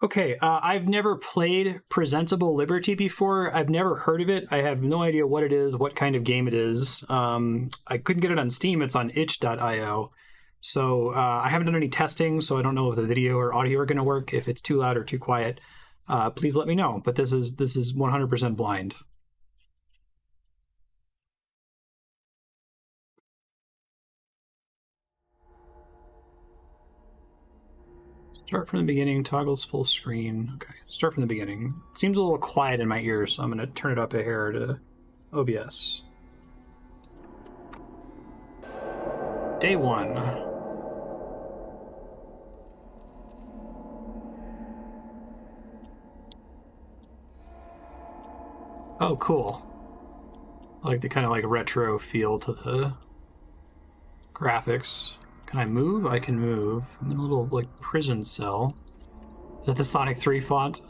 Okay, I've never played Presentable Liberty before. I've never heard of it. I have no idea what it is, what kind of game it is. I couldn't get it on Steam. It's on itch.io. So I haven't done any testing, so I don't know if the video or audio are going to work, if it's too loud or too quiet. Please let me know. But this is 100% blind. Start from the beginning, toggles full screen. Okay, start from the beginning. It seems a little quiet in my ears, so I'm going to turn it up a hair to OBS. Day 1. Oh, cool. I like the kind of like retro feel to the graphics. Can I move? I can move. I'm in a little like prison cell. Is that the Sonic 3 font?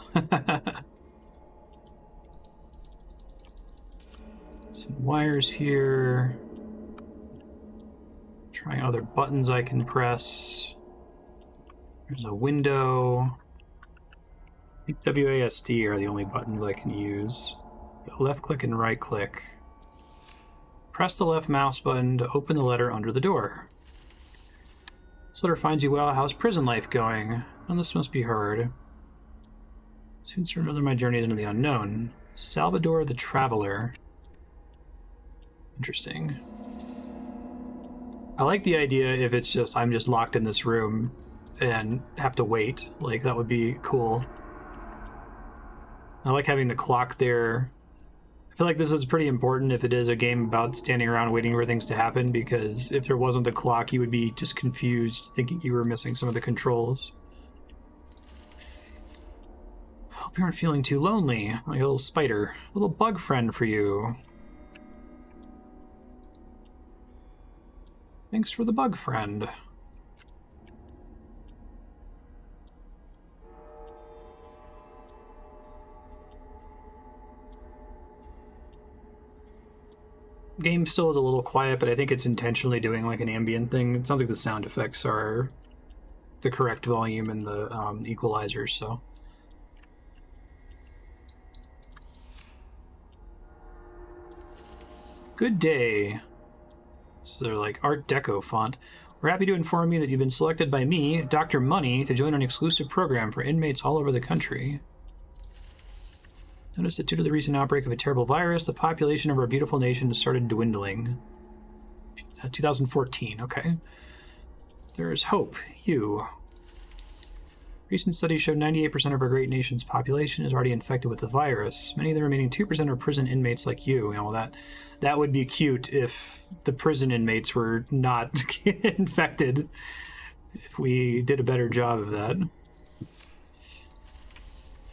Some wires here. Trying other buttons I can press. There's a window. I think WASD are the only buttons I can use. Left click and right click. Press the left mouse button to open the letter under the door. This letter finds you well. How's prison life going? And this must be hard. Soon start another my journeys into the unknown. Salvador the Traveler. Interesting. I like the idea if it's just I'm just locked in this room and have to wait. Like, that would be cool. I like having the clock there. I feel like this is pretty important if it is a game about standing around waiting for things to happen, because if there wasn't the clock, you would be just confused, thinking you were missing some of the controls. Hope you aren't feeling too lonely. Like a little spider. A little bug friend for you. Thanks for the bug friend. Game still is a little quiet, but I think it's intentionally doing like an ambient thing. It sounds like the sound effects are the correct volume and the equalizer, so. Good day. So they're like Art Deco font. We're happy to inform you that you've been selected by me, Dr. Money, to join an exclusive program for inmates all over the country. Notice that due to the recent outbreak of a terrible virus, the population of our beautiful nation has started dwindling. 2014, okay. There is hope. You. Recent studies showed 98% of our great nation's population is already infected with the virus. Many of the remaining 2% are prison inmates like you. You know, that would be cute if the prison inmates were not infected. If we did a better job of that.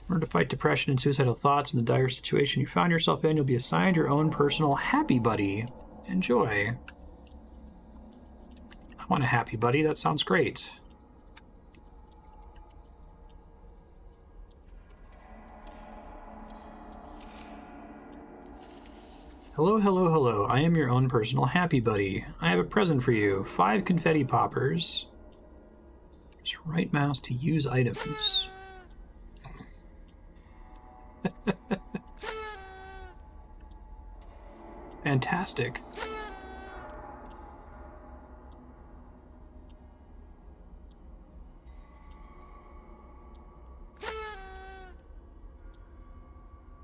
In order to fight depression and suicidal thoughts in the dire situation you found yourself in, you'll be assigned your own personal happy buddy. Enjoy. I want a happy buddy. That sounds great. Hello, hello, hello. I am your own personal happy buddy. I have a present for you. 5 confetti poppers. Press right mouse to use items. Fantastic.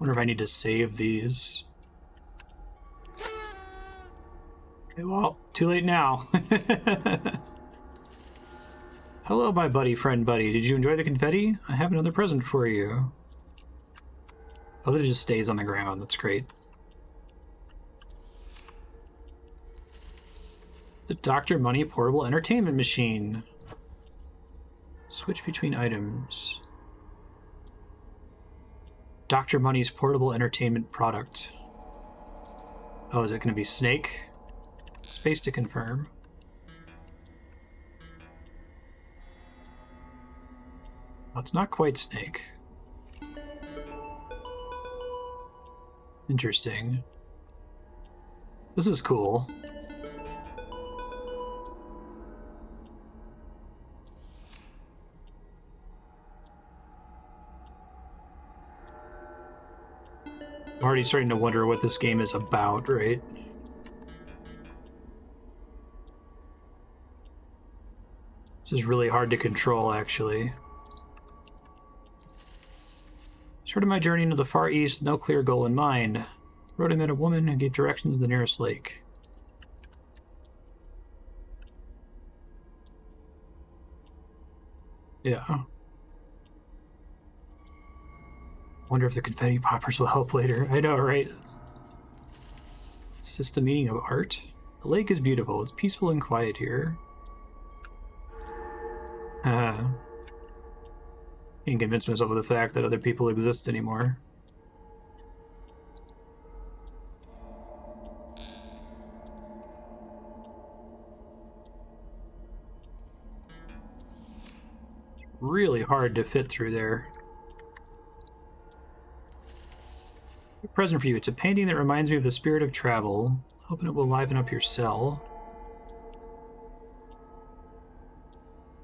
Wonder if I need to save these. Okay, well, too late now. Hello, my friend buddy. Did you enjoy the confetti? I have another present for you. Oh, it just stays on the ground. That's great. The Dr. Money portable entertainment machine. Switch between items. Dr. Money's portable entertainment product. Oh, is it going to be Snake? Space to confirm. Oh, it's not quite Snake. Interesting. This is cool. I'm already starting to wonder what this game is about, right? This is really hard to control, actually. Started my journey into the Far East with no clear goal in mind. The road I met a woman who gave directions to the nearest lake. Yeah. Wonder if the confetti poppers will help later. I know, right? Is this the meaning of art? The lake is beautiful. It's peaceful and quiet here. Can't convince myself of the fact that other people exist anymore. Really hard to fit through there. A present for you. It's a painting that reminds me of the spirit of travel. Hoping it will liven up your cell.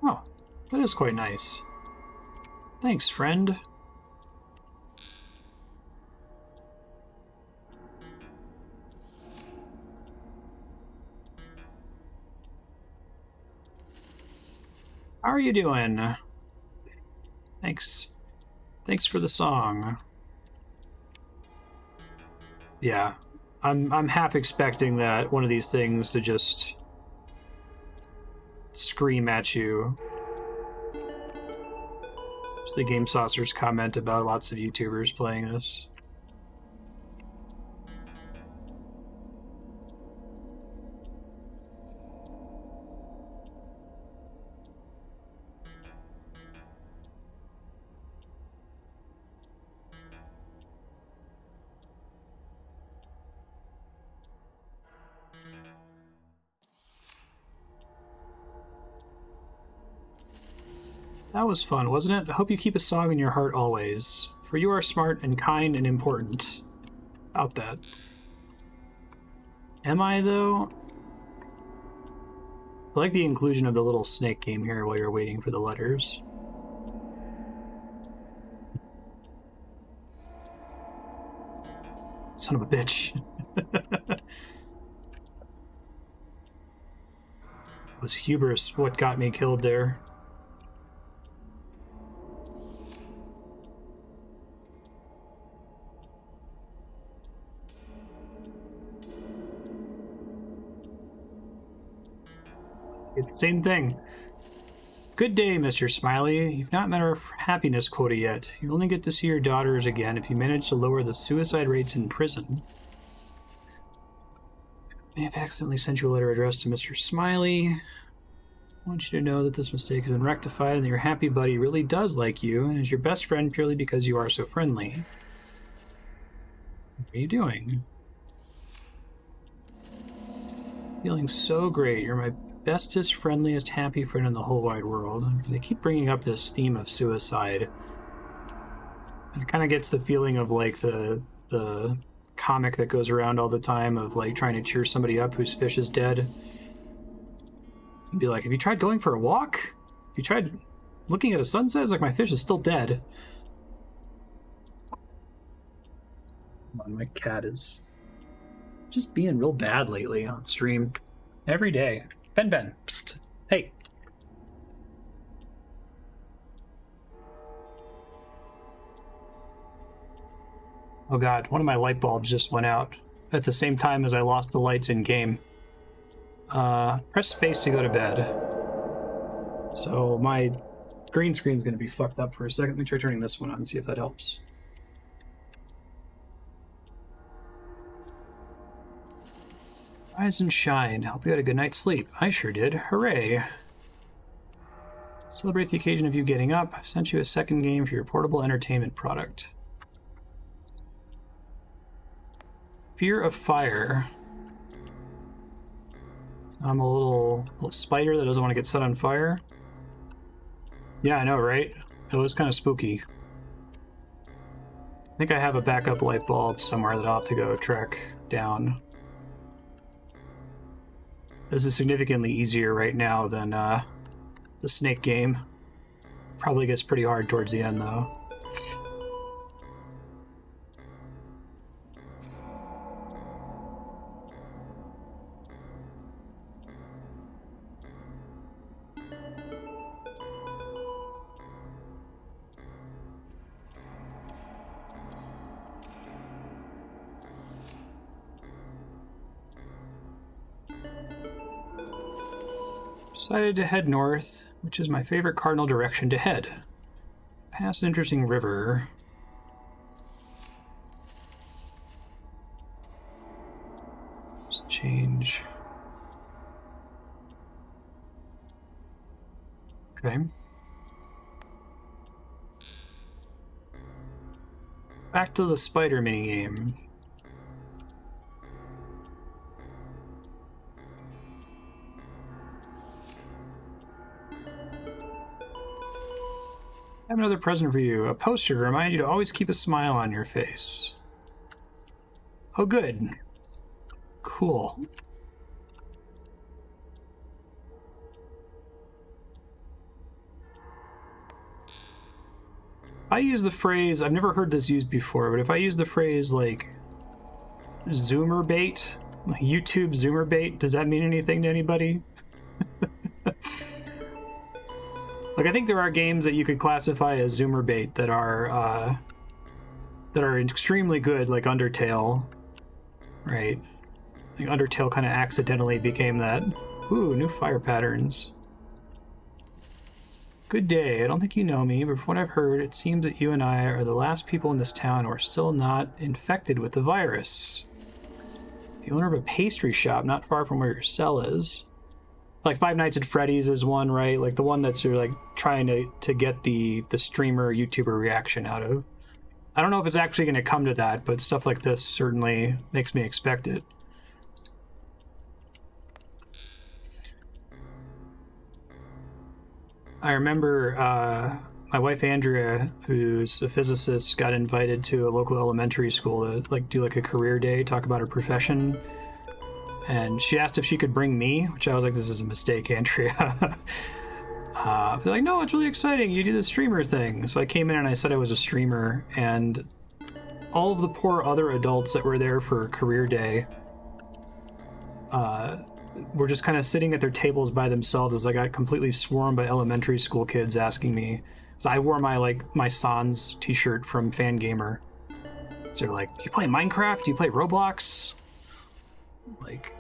Oh, that is quite nice. Thanks, friend. How are you doing? Thanks. Thanks for the song. Yeah. I'm half expecting that one of these things to just scream at you. It's the Game Saucer's comment about lots of YouTubers playing this. That was fun, wasn't it? I hope you keep a song in your heart always, for you are smart and kind and important. About that. Am I, though? I like the inclusion of the little snake game here while you're waiting for the letters. Son of a bitch. Was hubris what got me killed there. It's the same thing. Good day, Mr. Smiley. You've not met our happiness quota yet. You only get to see your daughters again if you manage to lower the suicide rates in prison. I may have accidentally sent you a letter addressed to Mr. Smiley. I want you to know that this mistake has been rectified and that your happy buddy really does like you and is your best friend purely because you are so friendly. What are you doing? Feeling so great. You're my bestest, friendliest, happy friend in the whole wide world. They keep bringing up this theme of suicide. And it kind of gets the feeling of like the comic that goes around all the time of like trying to cheer somebody up whose fish is dead. And be like, have you tried going for a walk? Have you tried looking at a sunset? It's like, my fish is still dead. Come on, my cat is just being real bad lately on stream. Every day. Ben, psst. Hey. Oh god, one of my light bulbs just went out at the same time as I lost the lights in game. Press space to go to bed. So my green screen's gonna be fucked up for a second. Let me try turning this one on and see if that helps. Rise and shine. Hope you had a good night's sleep. I sure did. Hooray. Celebrate the occasion of you getting up. I've sent you a second game for your portable entertainment product. Fear of fire. So I'm a little spider that doesn't want to get set on fire. Yeah, I know, right? It was kind of spooky. I think I have a backup light bulb somewhere that I'll have to go track down. This is significantly easier right now than the snake game. Probably gets pretty hard towards the end, though. Decided to head north, which is my favorite cardinal direction to head. Past an interesting river. Let's change. Okay. Back to the spider minigame. I have another present for you. A poster to remind you to always keep a smile on your face. Oh, good. Cool. I use the phrase, I've never heard this used before, but if I use the phrase like Zoomer bait, like YouTube Zoomer bait, does that mean anything to anybody? Like, I think there are games that you could classify as Zoomer bait that are extremely good, like Undertale, right? Like Undertale kind of accidentally became that. Ooh, new fire patterns. Good day. I don't think you know me, but from what I've heard, it seems that you and I are the last people in this town who are still not infected with the virus. The owner of a pastry shop not far from where your cell is. Like Five Nights at Freddy's is one, right? Like the one that's you're like trying to get the streamer YouTuber reaction out of. I don't know if it's actually going to come to that, but stuff like this certainly makes me expect it. I remember my wife Andrea, who's a physicist, got invited to a local elementary school to like do like a career day, talk about her profession. And she asked if she could bring me, which I was like, this is a mistake, Andrea. They're like, no, it's really exciting. You do the streamer thing. So I came in and I said I was a streamer, and all of the poor other adults that were there for career day were just kind of sitting at their tables by themselves as I got completely swarmed by elementary school kids asking me. So I wore my Sans t-shirt from Fangamer. So they're like, do you play Minecraft? Do you play Roblox? Like,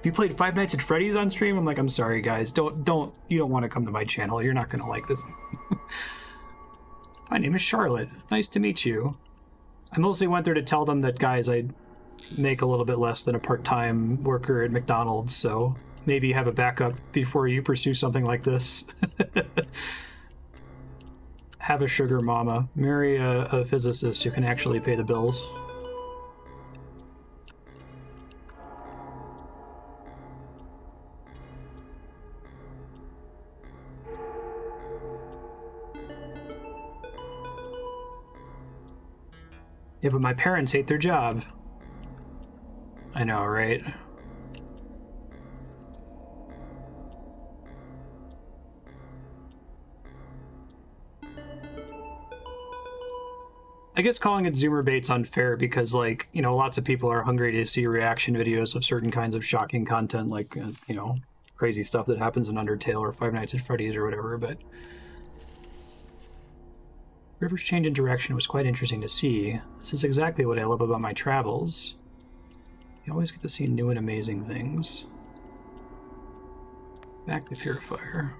you played Five Nights at Freddy's on stream? I'm like, I'm sorry, guys. You don't want to come to my channel. You're not going to like this. My name is Charlotte. Nice to meet you. I mostly went there to tell them that, guys, I make a little bit less than a part-time worker at McDonald's, so maybe have a backup before you pursue something like this. Have a sugar mama. Marry a physicist who can actually pay the bills. Yeah, but my parents hate their job. I know, right? I guess calling it Zoomer bait's unfair because, like, you know, lots of people are hungry to see reaction videos of certain kinds of shocking content, like, you know, crazy stuff that happens in Undertale or Five Nights at Freddy's or whatever, but River's change in direction was quite interesting to see. This is exactly what I love about my travels. You always get to see new and amazing things. Back to Fear Fire.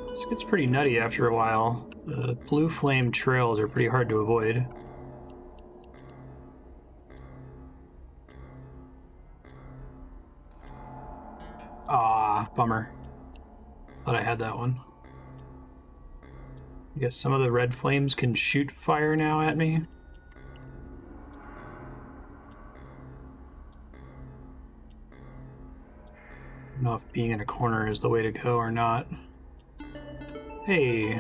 This gets pretty nutty after a while. The blue flame trails are pretty hard to avoid. Ah, bummer. Thought I had that one. I guess some of the red flames can shoot fire now at me. I don't know if being in a corner is the way to go or not. Hey.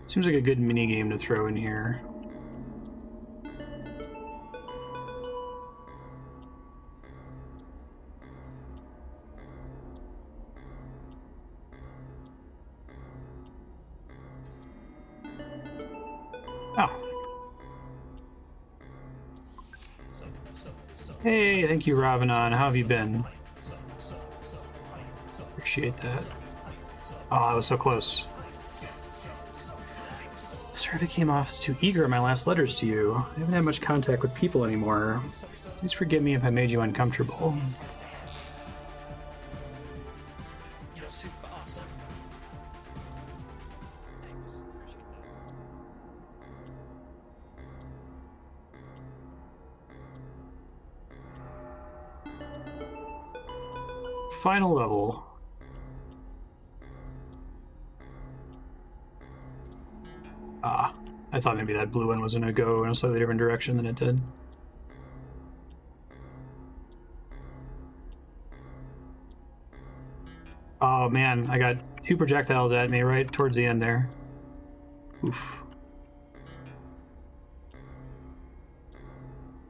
Seems like a good mini game to throw in here. Oh. Hey, thank you, Ravenon. How have you been? Appreciate that. Oh, that was so close. Sorry if I came off too eager in my last letters to you. I haven't had much contact with people anymore. Please forgive me if I made you uncomfortable. Final level. Ah, I thought maybe that blue one was going to go in a slightly different direction than it did. Oh man, I got 2 projectiles at me right towards the end there. Oof.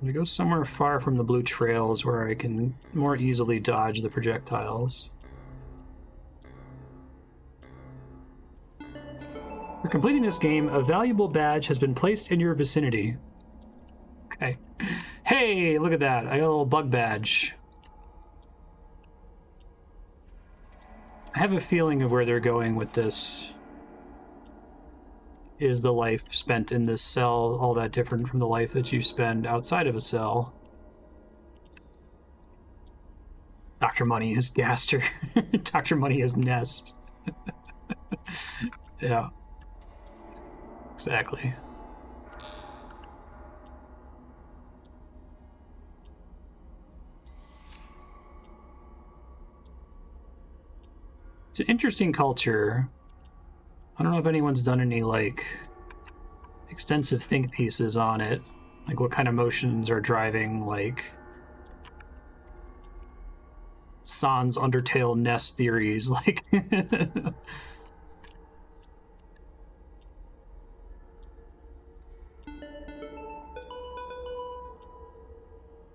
I'm gonna go somewhere far from the blue trails where I can more easily dodge the projectiles. For completing this game, a valuable badge has been placed in your vicinity. Okay. Hey, look at that. I got a little bug badge. I have a feeling of where they're going with this. Is the life spent in this cell all that different from the life that you spend outside of a cell? Dr. Money is Gaster. Dr. Money is Nest. Yeah. Exactly. It's an interesting culture. I don't know if anyone's done any, like, extensive think pieces on it. Like, what kind of motions are driving, like, Sans Undertale Nest theories, like... That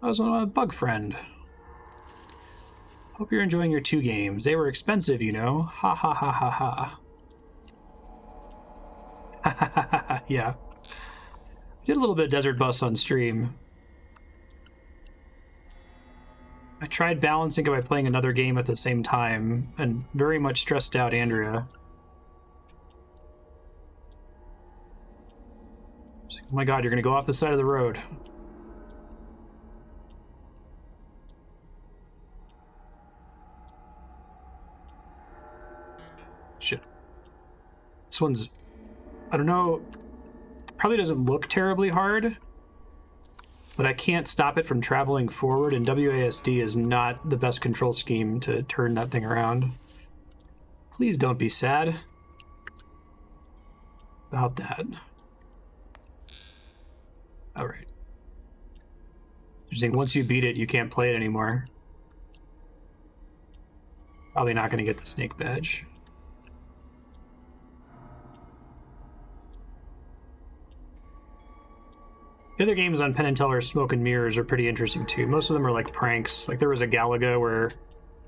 was a bug friend. Hope you're enjoying your 2 games. They were expensive, you know. Ha ha ha ha ha. Yeah. Did a little bit of Desert Bus on stream. I tried balancing it by playing another game at the same time, and very much stressed out Andrea. Like, oh my god, you're gonna go off the side of the road. Shit. This one's... I don't know... Probably doesn't look terribly hard, but I can't stop it from traveling forward, and WASD is not the best control scheme to turn that thing around. Please don't be sad about that. Alright. You're saying once you beat it, you can't play it anymore. Probably not going to get the snake badge. The other games on Penn and Teller, Smoke and Mirrors, are pretty interesting too. Most of them are like pranks. Like there was a Galaga where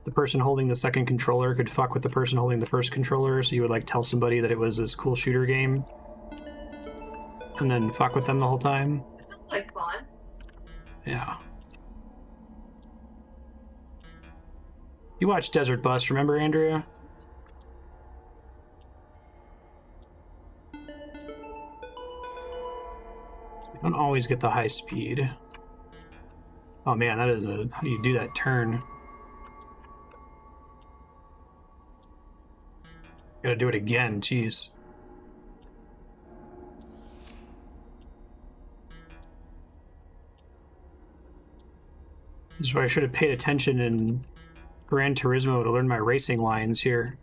the person holding the second controller could fuck with the person holding the first controller, so you would like tell somebody that it was this cool shooter game and then fuck with them the whole time. That sounds like fun. Yeah. You watched Desert Bus, remember, Andrea? You don't always get the high speed. Oh man, that is a... How do you do that turn? Gotta do it again, jeez. This is why I should have paid attention in Gran Turismo to learn my racing lines here.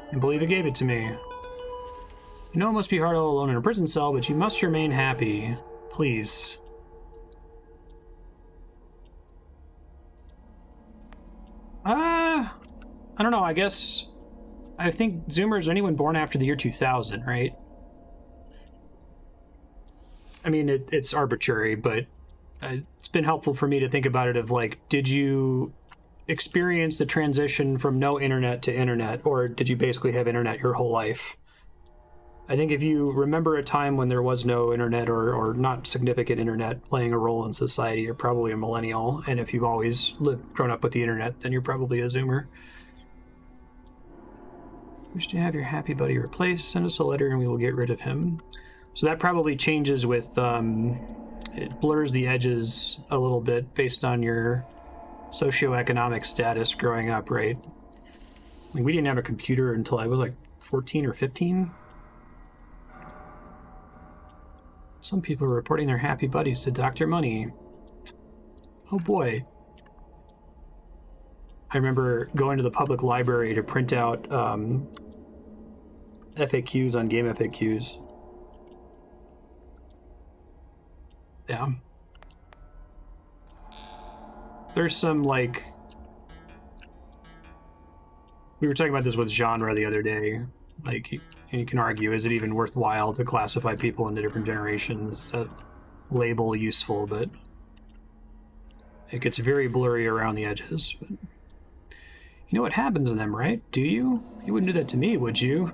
I believe it gave it to me. You know it must be hard all alone in a prison cell, but you must remain happy. Please. I don't know, I guess... I think Zoomers are anyone born after the year 2000, right? I mean, it's arbitrary, but it's been helpful for me to think about it of, like, did you experience the transition from no internet to internet, or did you basically have internet your whole life? I think if you remember a time when there was no internet or not significant internet playing a role in society, you're probably a millennial. And if you've always grown up with the internet, then you're probably a Zoomer. Wish to have your happy buddy replaced. Send us a letter and we will get rid of him. So that probably changes with, it blurs the edges a little bit based on your socioeconomic status growing up, right? Like, we didn't have a computer until I was like 14 or 15. Some people are reporting their happy buddies to Dr. Money. Oh boy. I remember going to the public library to print out FAQs on game FAQs. Yeah. There's some, like... We were talking about this with genre the other day. Like, you can argue, is it even worthwhile to classify people into different generations? Is that label useful? But it gets very blurry around the edges. But you know what happens to them, right? Do you? You wouldn't do that to me, would you?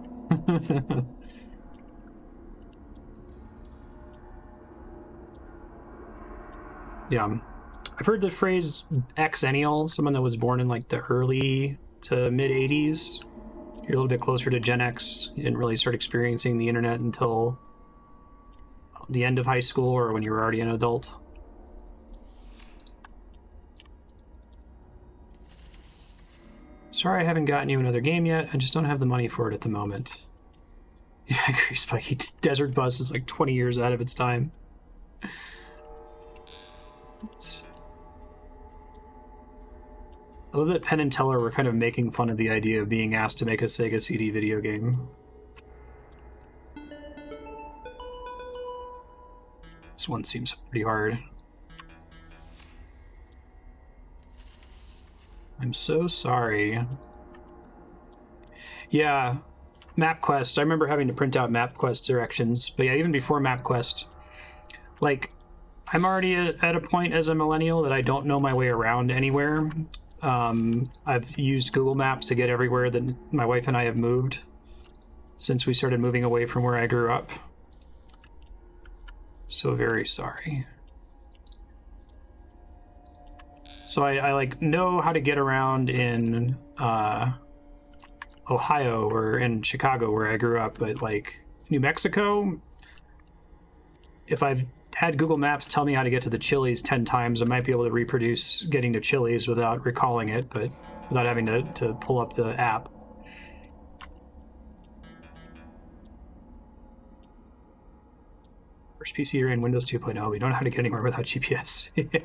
Yeah. I've heard the phrase Xennial, someone that was born in like the early to mid 80s. You're a little bit closer to Gen X. You didn't really start experiencing the internet until the end of high school or when you were already an adult. Sorry I haven't gotten you another game yet. I just don't have the money for it at the moment. Yeah, I agree, Spiky. Desert Bus is like 20 years out of its time. I love that Penn and Teller were kind of making fun of the idea of being asked to make a Sega CD video game. This one seems pretty hard. I'm so sorry. Yeah, MapQuest. I remember having to print out MapQuest directions. But yeah, even before MapQuest, like, I'm already at a point as a millennial that I don't know my way around anywhere. I've used Google Maps to get everywhere that my wife and I have moved since we started moving away from where I grew up. So very sorry. So I like know how to get around in Ohio or in Chicago where I grew up, but like New Mexico, if I've had Google Maps tell me how to get to the Chili's 10 times, I might be able to reproduce getting to Chili's without recalling it, but without having to pull up the app. First PC in Windows 2.0, we don't know how to get anywhere without GPS. Yeah.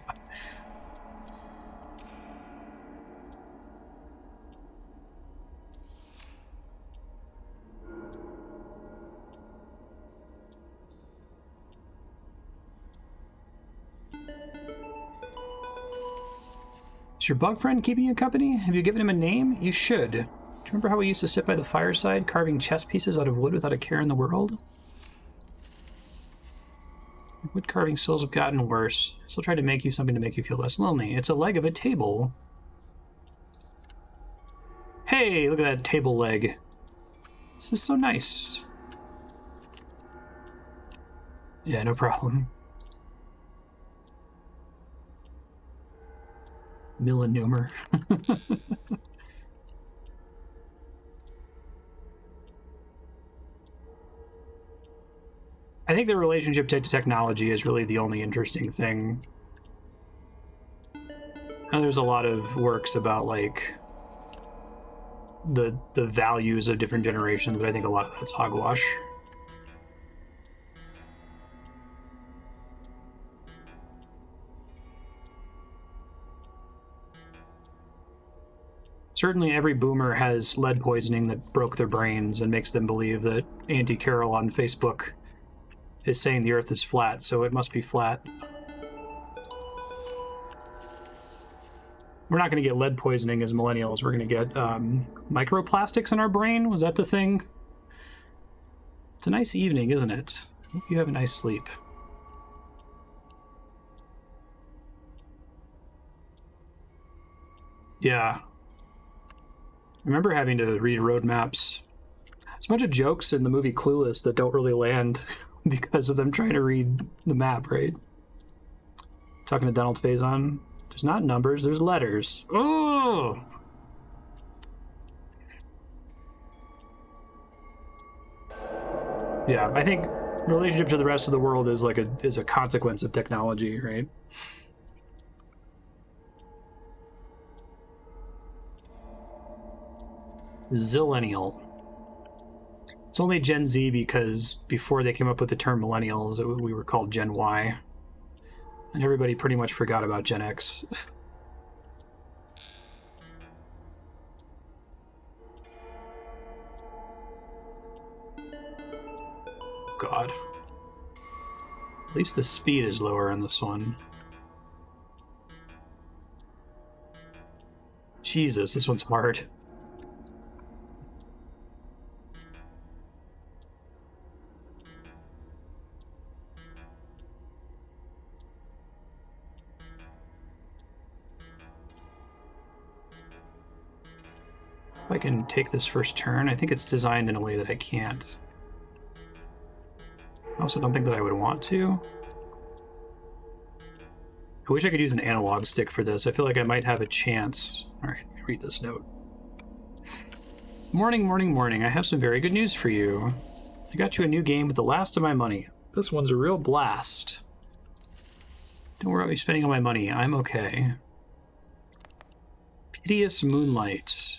Is your bug friend keeping you company? Have you given him a name? You should. Do you remember how we used to sit by the fireside carving chess pieces out of wood without a care in the world? Wood carving skills have gotten worse. Still try to make you something to make you feel less lonely. It's a leg of a table. Hey, look at that table leg. This is so nice. Yeah, no problem. Millenniumer. I think the relationship to technology is really the only interesting thing. And there's a lot of works about like the values of different generations, but I think a lot of that's hogwash. Certainly every boomer has lead poisoning that broke their brains and makes them believe that Auntie Carol on Facebook is saying the Earth is flat, so it must be flat. We're not going to get lead poisoning as millennials. We're going to get microplastics in our brain. Was that the thing? It's a nice evening, isn't it? Hope you have a nice sleep. Yeah. I remember having to read roadmaps. There's a bunch of jokes in the movie Clueless that don't really land because of them trying to read the map, right? Talking to Donald Faison. There's not numbers, there's letters. Oh! Yeah, I think relationship to the rest of the world is like a consequence of technology, right? Zillennial. It's only Gen Z because before they came up with the term millennials, we were called Gen Y. And everybody pretty much forgot about Gen X. God. At least the speed is lower on this one. Jesus, this one's hard. If I can take this first turn, I think it's designed in a way that I can't. I also don't think that I would want to. I wish I could use an analog stick for this. I feel like I might have a chance. All right, let me read this note. Morning, morning, morning. I have some very good news for you. I got you a new game with the last of my money. This one's a real blast. Don't worry about me spending all my money. I'm okay. Piteous Moonlight.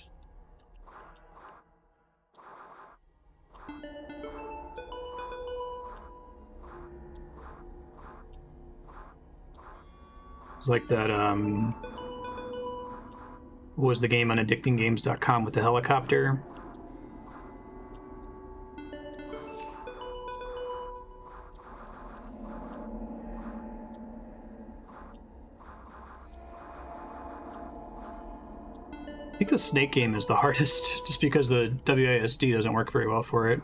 It's like that, what was the game on addictinggames.com with the helicopter? I think the snake game is the hardest, just because the WASD doesn't work very well for it.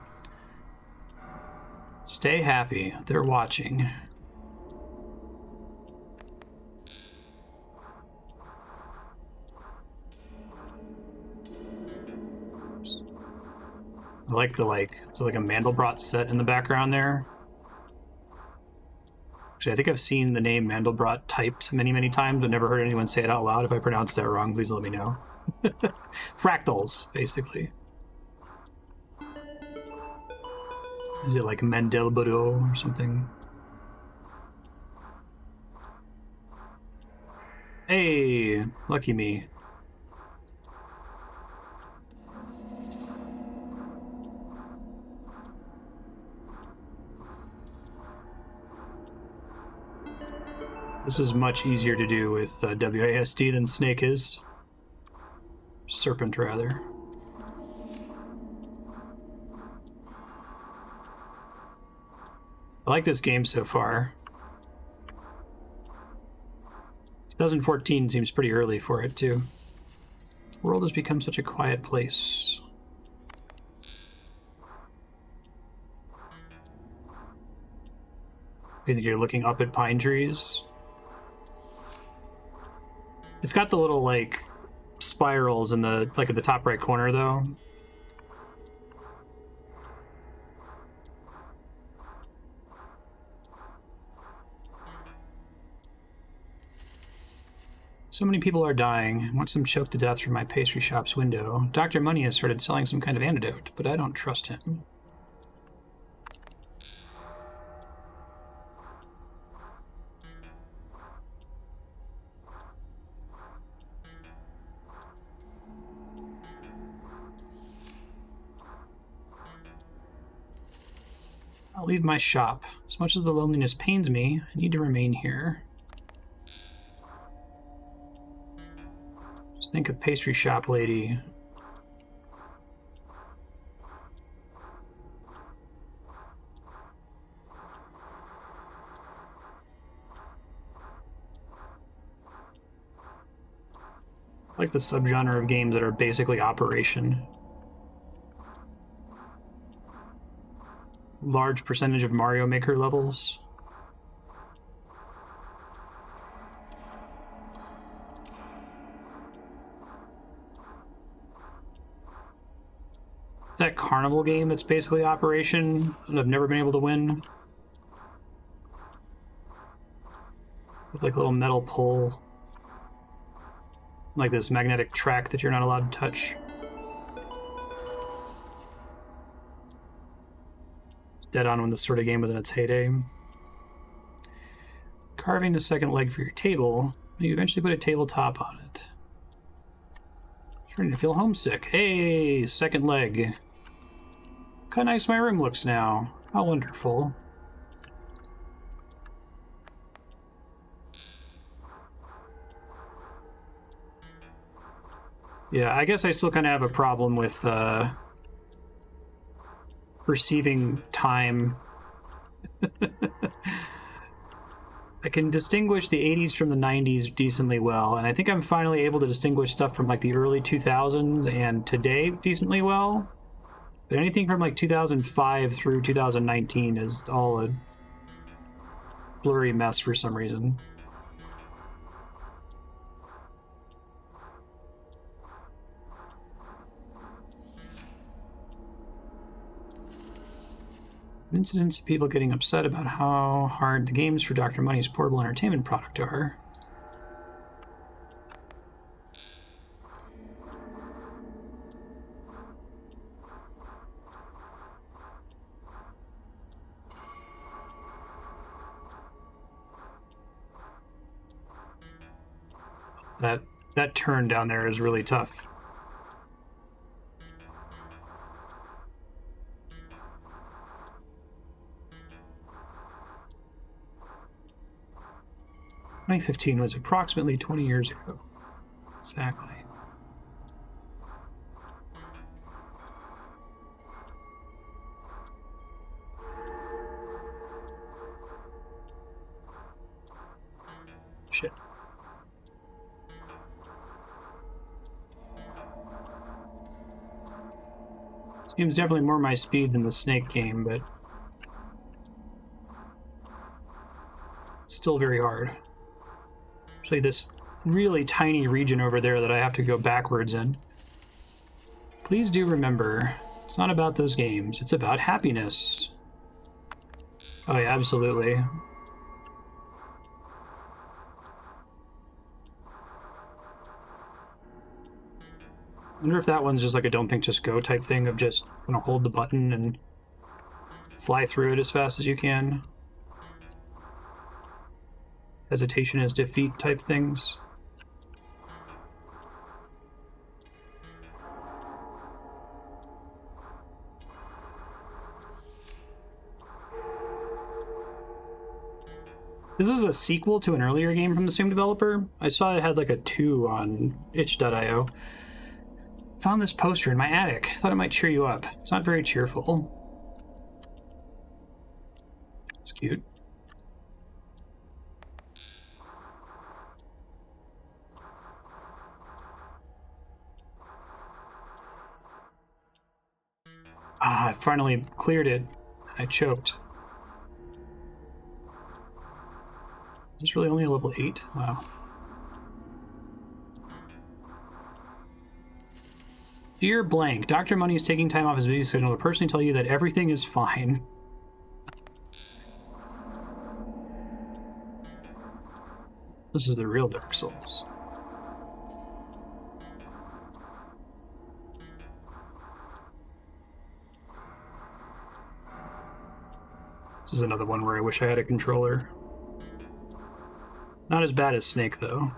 Stay happy. They're watching. I like the, it's like a Mandelbrot set in the background there. Actually, I think I've seen the name Mandelbrot typed many, many times, but never heard anyone say it out loud. If I pronounced that wrong, please let me know. Fractals, basically. Is it like Mandelbrot or something? Hey, lucky me. This is much easier to do with WASD than Snake is. Serpent, rather. I like this game so far. 2014 seems pretty early for it, too. The world has become such a quiet place. I think you're looking up at pine trees. It's got the little, spirals in the, at the top right corner, though. So many people are dying. I watch them choke to death from my pastry shop's window. Dr. Money has started selling some kind of antidote, but I don't trust him. I'll leave my shop. As much as the loneliness pains me, I need to remain here. Just think of pastry shop lady. I like the subgenre of games that are basically operation. Large percentage of Mario Maker levels. It's that carnival game that's basically Operation that I've never been able to win. With like a little metal pole. Like this magnetic track that you're not allowed to touch. It's dead on when this sort of game was in its heyday. Carving the second leg for your table. You eventually put a tabletop on it. Starting to feel homesick. Hey, second leg. Look how nice my room looks now. How wonderful. Yeah, I guess I still kind of have a problem with perceiving time. I can distinguish the 80s from the 90s decently well, and I think I'm finally able to distinguish stuff from like the early 2000s and today decently well. But anything from like 2005 through 2019 is all a blurry mess for some reason. Incidents of people getting upset about how hard the games for Dr. Money's portable entertainment product are. That turn down there is really tough. "2015 was approximately 20 years ago." Exactly. Shit. This game's definitely more my speed than the Snake game, but it's still very hard. Actually, this really tiny region over there that I have to go backwards in. Please do remember, it's not about those games. It's about happiness. Oh yeah, absolutely. I wonder if that one's just like a don't think, just go type thing of just gonna hold the button and fly through it as fast as you can. Hesitation is defeat type things. This is a sequel to an earlier game from the same developer. I saw it had like a 2 on itch.io. Found this poster in my attic. Thought it might cheer you up. It's not very cheerful. It's cute. Ah, I finally cleared it. I choked. Is this really only a level 8? Wow. Dear blank, Dr. Money is taking time off his busy schedule to personally tell you that everything is fine. This is the real Dark Souls. This is another one where I wish I had a controller. Not as bad as Snake, though.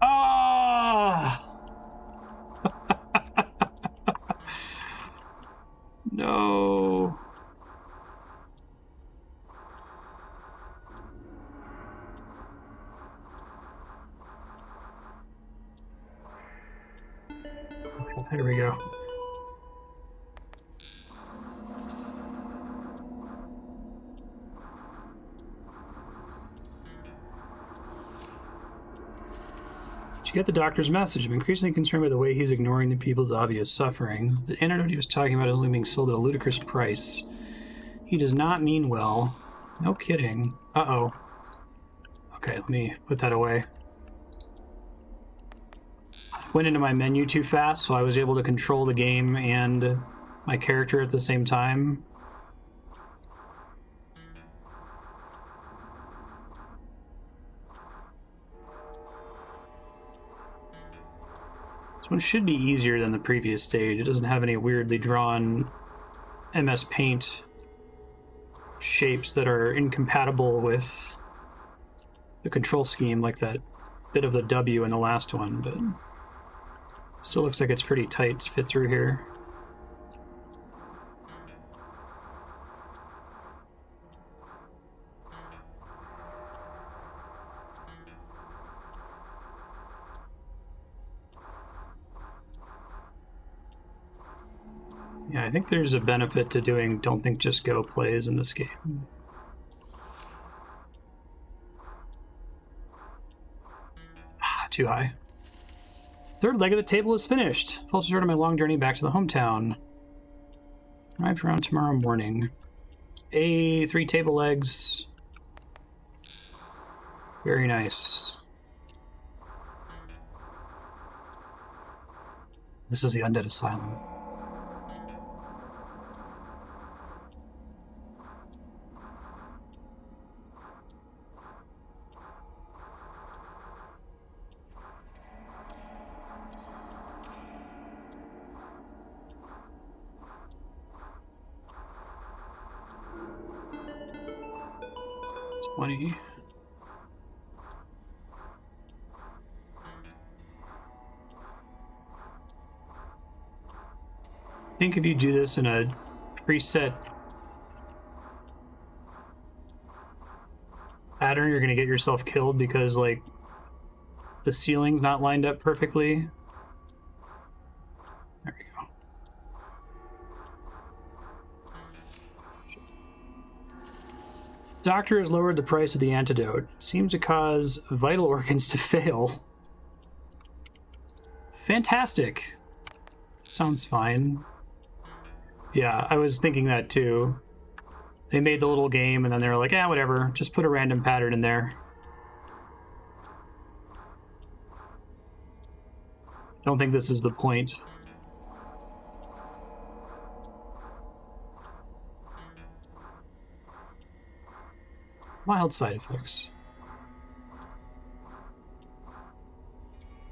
Ah! No. There we go. Did you get the doctor's message? I'm increasingly concerned by the way he's ignoring the people's obvious suffering. The antidote he was talking about is only being sold at a ludicrous price. He does not mean well. No kidding. Uh-oh. Okay, let me put that away. Went into my menu too fast, so I was able to control the game and my character at the same time. This one should be easier than the previous stage. It doesn't have any weirdly drawn MS Paint shapes that are incompatible with the control scheme, like that bit of the W in the last one, but still looks like it's pretty tight to fit through here. Yeah, I think there's a benefit to doing don't think just go plays in this game. Too high. Third leg of the table is finished. Full start of my long journey back to the hometown. Arrived around tomorrow morning. 3 table legs. Very nice. This is the Undead Asylum. I think if you do this in a preset pattern, you're going to get yourself killed because, like, the ceiling's not lined up perfectly. There we go. Doctor has lowered the price of the antidote. Seems to cause vital organs to fail. Fantastic. Sounds fine. Yeah, I was thinking that too. They made the little game and then they were like, yeah, whatever. Just put a random pattern in there. Don't think this is the point. Mild side effects.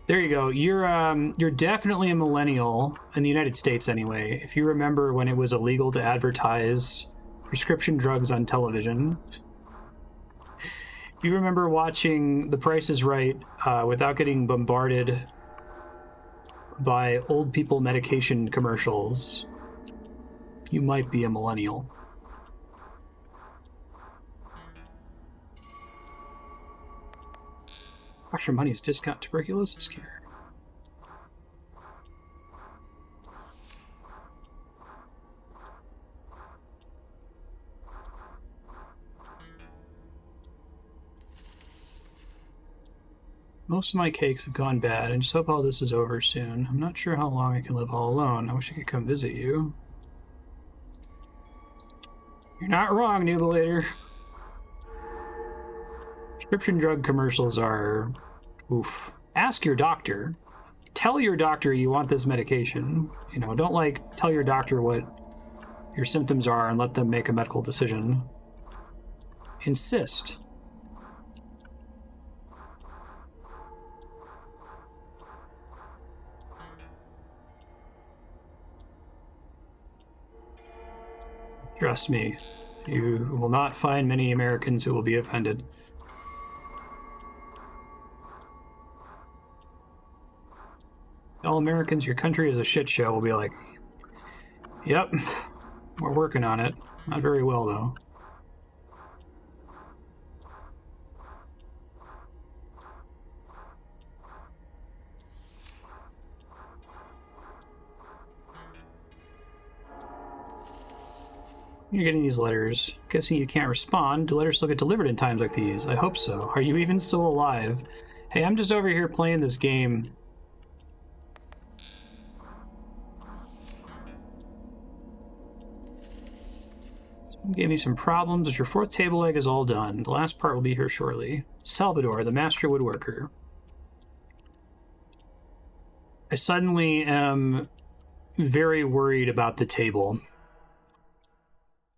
There you go. You're definitely a millennial in the United States anyway. If you remember when it was illegal to advertise prescription drugs on television. If you remember watching The Price is Right without getting bombarded by old people medication commercials, you might be a millennial. Dr. Money's discount tuberculosis care. Most of my cakes have gone bad. I just hope all this is over soon. I'm not sure how long I can live all alone. I wish I could come visit you. You're not wrong, Nubulator. Prescription drug commercials are oof. Ask your doctor. Tell your doctor you want this medication. You know, don't like tell your doctor what your symptoms are and let them make a medical decision. Insist. Trust me, you will not find many Americans who will be offended. All Americans, your country is a shit show, will be like, yep, we're working on it. Not very well, though. You're getting these letters. Guessing you can't respond. Do letters still get delivered in times like these? I hope so. Are you even still alive? Hey, I'm just over here playing this game. Gave me some problems, but your fourth table leg is all done. The last part will be here shortly. Salvador, the master woodworker. I suddenly am very worried about the table.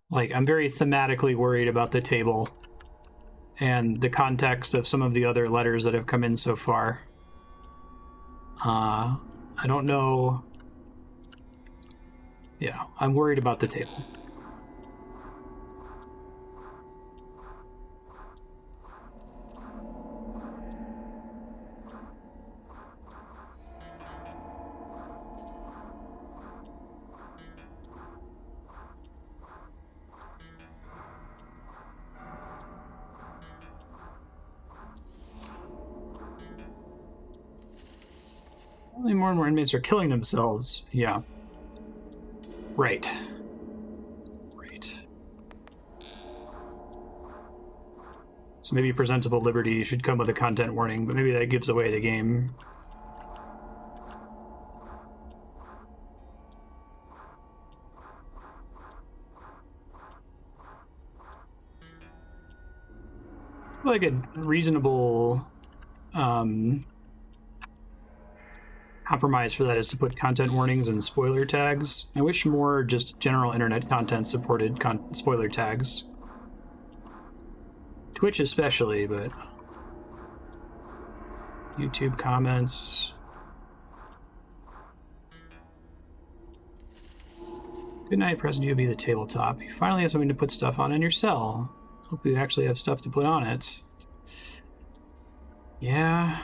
Like, I'm very thematically worried about the table and the context of some of the other letters that have come in so far. I don't know. Yeah, I'm worried about the table. Only more and more inmates are killing themselves. Yeah. Right. Right. So maybe Presentable Liberty should come with a content warning, but maybe that gives away the game. Like a reasonable compromise for that is to put content warnings and spoiler tags. I wish more just general internet content supported spoiler tags. Twitch especially, but YouTube comments. Good night, President. You'll be the tabletop. You finally have something to put stuff on in your cell. Hope you actually have stuff to put on it. Yeah.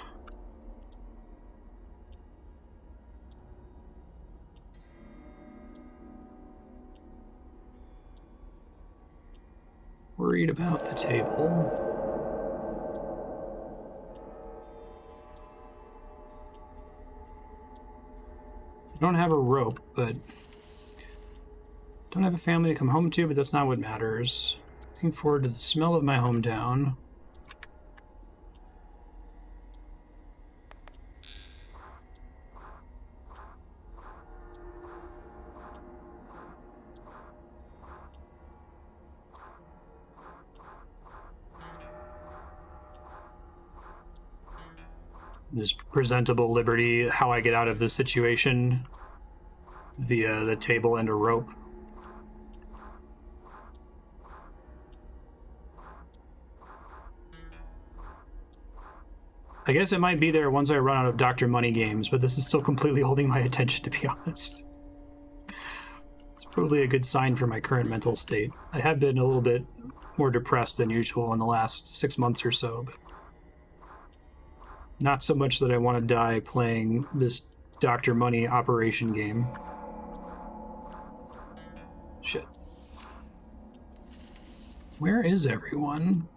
Worried about the table. I don't have a rope, but don't have a family to come home to, but that's not what matters. Looking forward to the smell of my hometown. This Presentable Liberty, how I get out of this situation via the table and a rope. I guess it might be there once I run out of Dr. Money games, but this is still completely holding my attention, to be honest. It's probably a good sign for my current mental state. I have been a little bit more depressed than usual in the last 6 months or so, but not so much that I want to die playing this Dr. Money operation game. Shit. Where is everyone?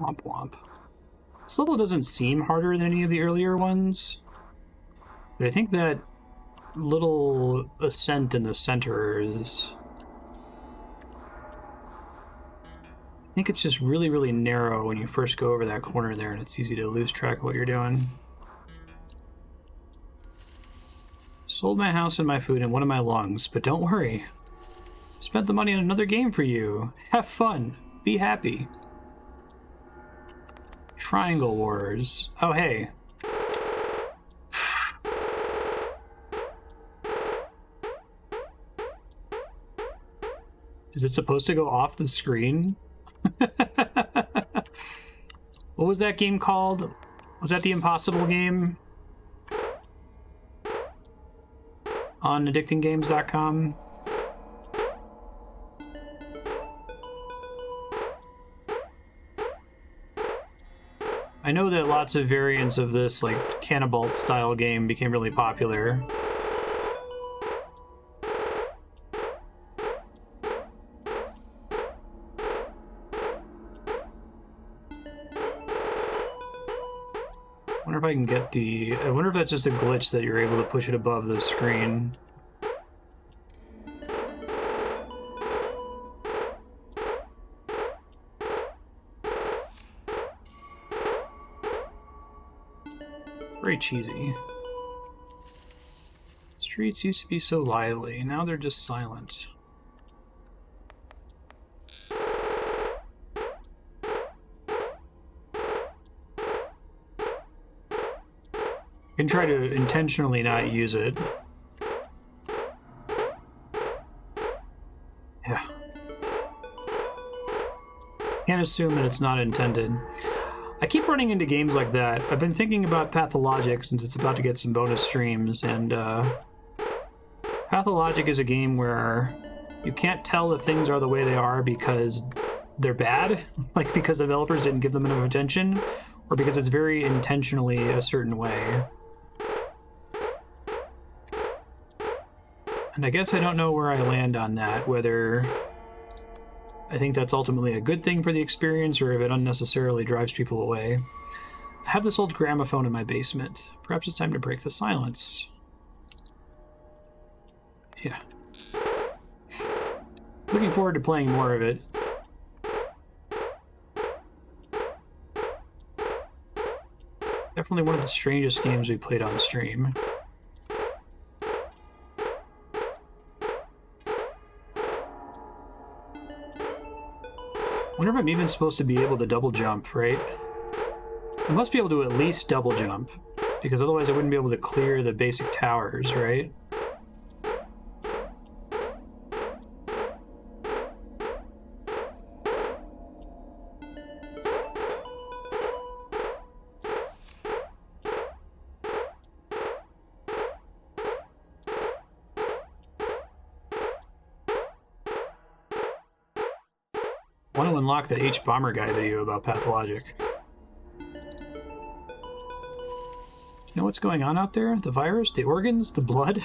Womp womp. This level doesn't seem harder than any of the earlier ones, but I think that little ascent in the center is... I think it's just really, really narrow when you first go over that corner there, and it's easy to lose track of what you're doing. Sold my house and my food and one of my lungs, but don't worry. Spent the money on another game for you. Have fun. Be happy. Triangle Wars. Oh, hey. Is it supposed to go off the screen? What was that game called? Was that the Impossible game? On addictinggames.com? I know that lots of variants of this, like, Cannibal style game became really popular. I wonder if I can get the... I wonder if that's just a glitch that you're able to push it above the screen. Very cheesy. Streets used to be so lively, now they're just silent. You can try to intentionally not use it. Yeah. Can't assume that it's not intended. I keep running into games like that. I've been thinking about Pathologic since it's about to get some bonus streams, and Pathologic is a game where you can't tell if things are the way they are because they're bad, like because developers didn't give them enough attention, or because it's very intentionally a certain way. And I guess I don't know where I land on that, whether I think that's ultimately a good thing for the experience or if it unnecessarily drives people away. I have this old gramophone in my basement. Perhaps it's time to break the silence. Yeah. Looking forward to playing more of it. Definitely one of the strangest games we played on stream. I wonder if I'm even supposed to be able to double jump, right? I must be able to at least double jump, because otherwise I wouldn't be able to clear the basic towers, right? I want to unlock that H Bomber Guy video about Pathologic. You know what's going on out there? The virus? The organs? The blood?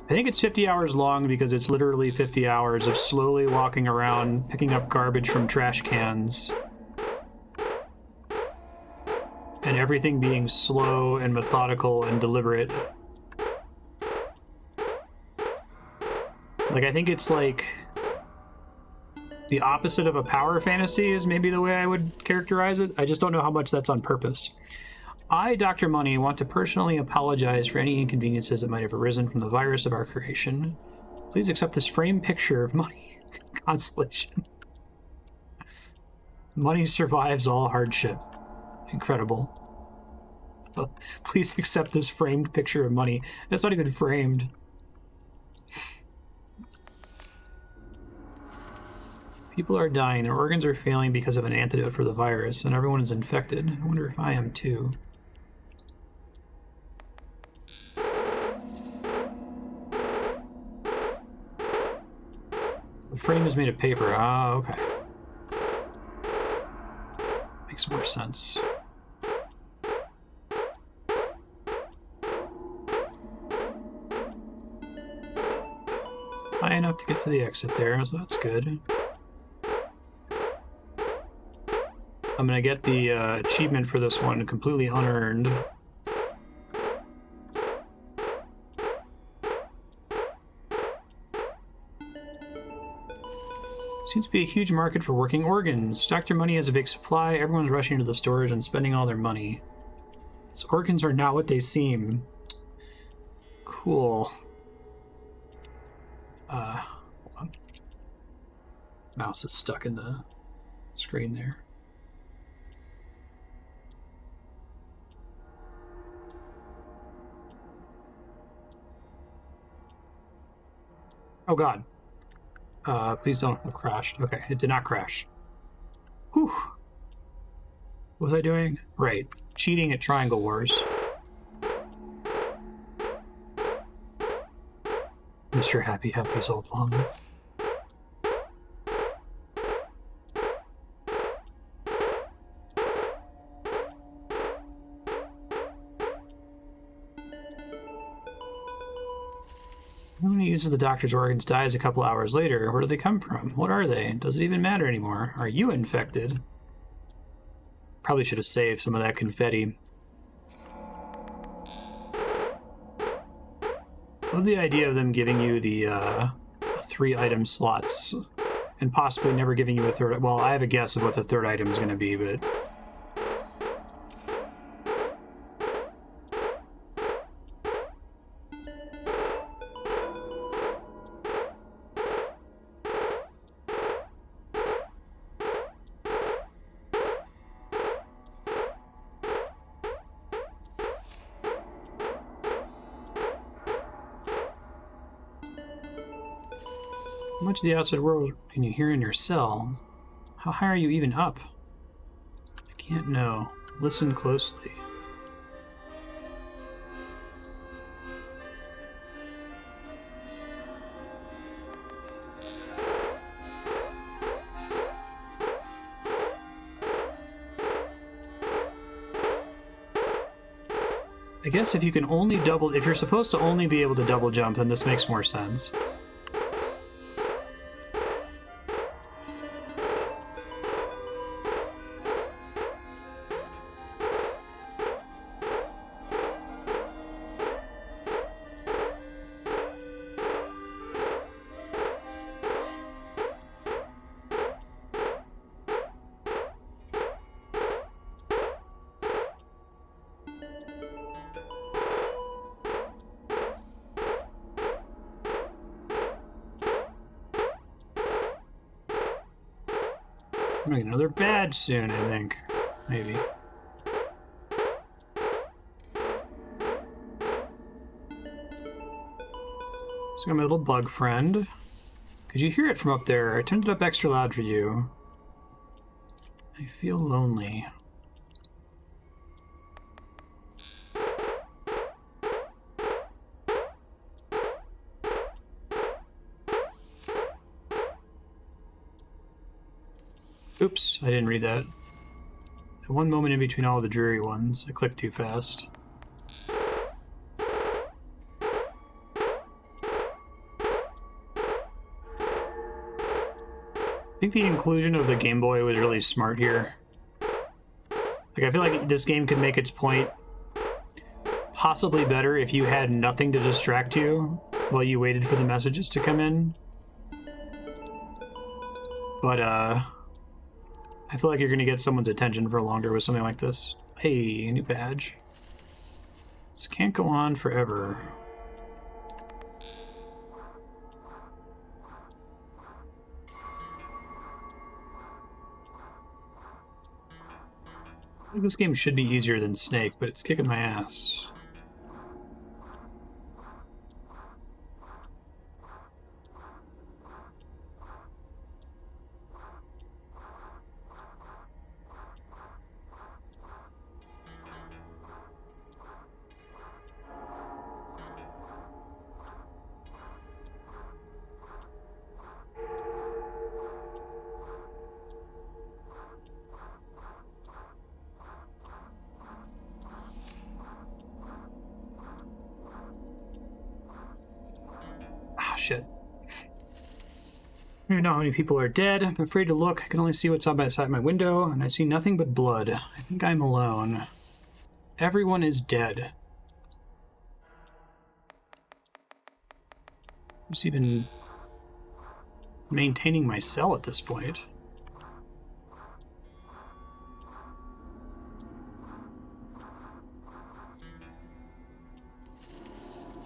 I think it's 50 hours long because it's literally 50 hours of slowly walking around, picking up garbage from trash cans. And everything being slow and methodical and deliberate. Like, I think it's like the opposite of a power fantasy is maybe the way I would characterize it. I just don't know how much that's on purpose. I, Dr. Money, want to personally apologize for any inconveniences that might have arisen from the virus of our creation. Please accept this framed picture of Money. Consolation. Money survives all hardship. Incredible. Please accept this framed picture of Money. That's not even framed. People are dying, their organs are failing because of an antidote for the virus, and everyone is infected. I wonder if I am too. The frame is made of paper. Ah, okay. Makes more sense. High enough to get to the exit there, so that's good. I'm gonna get the achievement for this one completely unearned. Seems to be a huge market for working organs. Dr. Money has a big supply. Everyone's rushing to the stores and spending all their money. So organs are not what they seem. Cool. Hold on. Mouse is stuck in the screen there. Oh god. Please don't have crashed. Okay, it did not crash. Whew. What was I doing? Right. Cheating at Triangle Wars. Mr. Happy Happy's old lung. Everyone who uses the doctor's organs dies a couple hours later. Where do they come from? What are they? Does it even matter anymore? Are you infected? Probably should have saved some of that confetti. Love the idea of them giving you the 3-item slots and possibly never giving you a third. Well, I have a guess of what the third item is going to be, but how much of the outside world can you hear in your cell? How high are you even up? I can't know. Listen closely. I guess if you can only double, if you're supposed to only be able to double jump, then this makes more sense. I'm gonna get another badge soon, I think. Maybe. So got my little bug friend. Could you hear it from up there? I turned it up extra loud for you. I feel lonely. Oops, I didn't read that. At one moment in between all the dreary ones, I clicked too fast. I think the inclusion of the Game Boy was really smart here. Like, I feel like this game could make its point possibly better if you had nothing to distract you while you waited for the messages to come in. But, I feel like you're gonna get someone's attention for longer with something like this. Hey, new badge. This can't go on forever. I think this game should be easier than Snake, but it's kicking my ass. Shit. I don't know how many people are dead. I'm afraid to look. I can only see what's outside my window, and I see nothing but blood. I think I'm alone. Everyone is dead. I'm just even maintaining my cell at this point.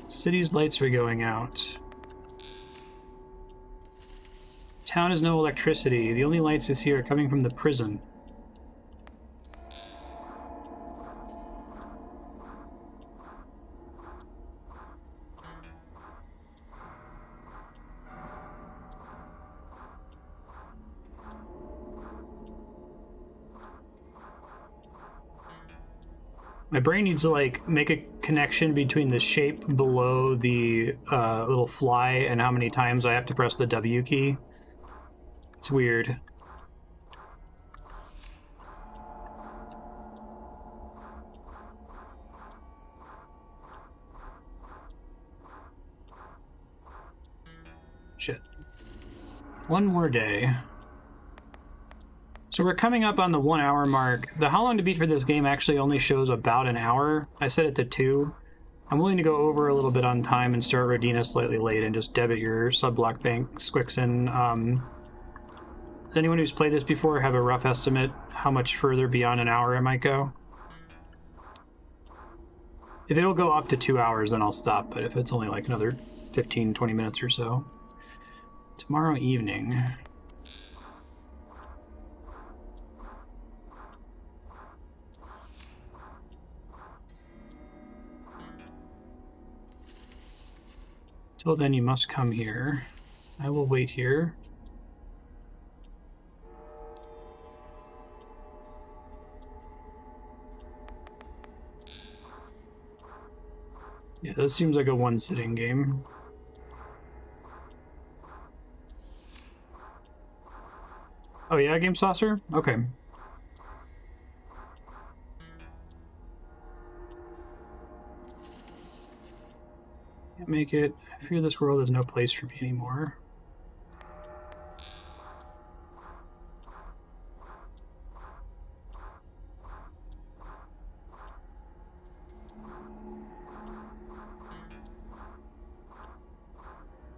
City's lights are going out. Town has no electricity. The only lights I see are coming from the prison. My brain needs to, like, make a connection between the shape below the little fly and how many times I have to press the W key. It's weird. Shit. One more day. So we're coming up on the 1 hour mark. The how long to beat for this game actually only shows about an hour. I set it to 2. I'm willing to go over a little bit on time and start Rodina slightly late and just debit your sub-block bank Squixin anyone who's played this before have a rough estimate how much further beyond an hour it might go? If it'll go up to 2 hours, then I'll stop, but if it's only like another 15, 20 minutes or so. Tomorrow evening. Till then, you must come here. I will wait here. Yeah, this seems like a one-sitting game. Oh yeah, Game Saucer? Okay. Can't make it. I fear this world has no place for me anymore.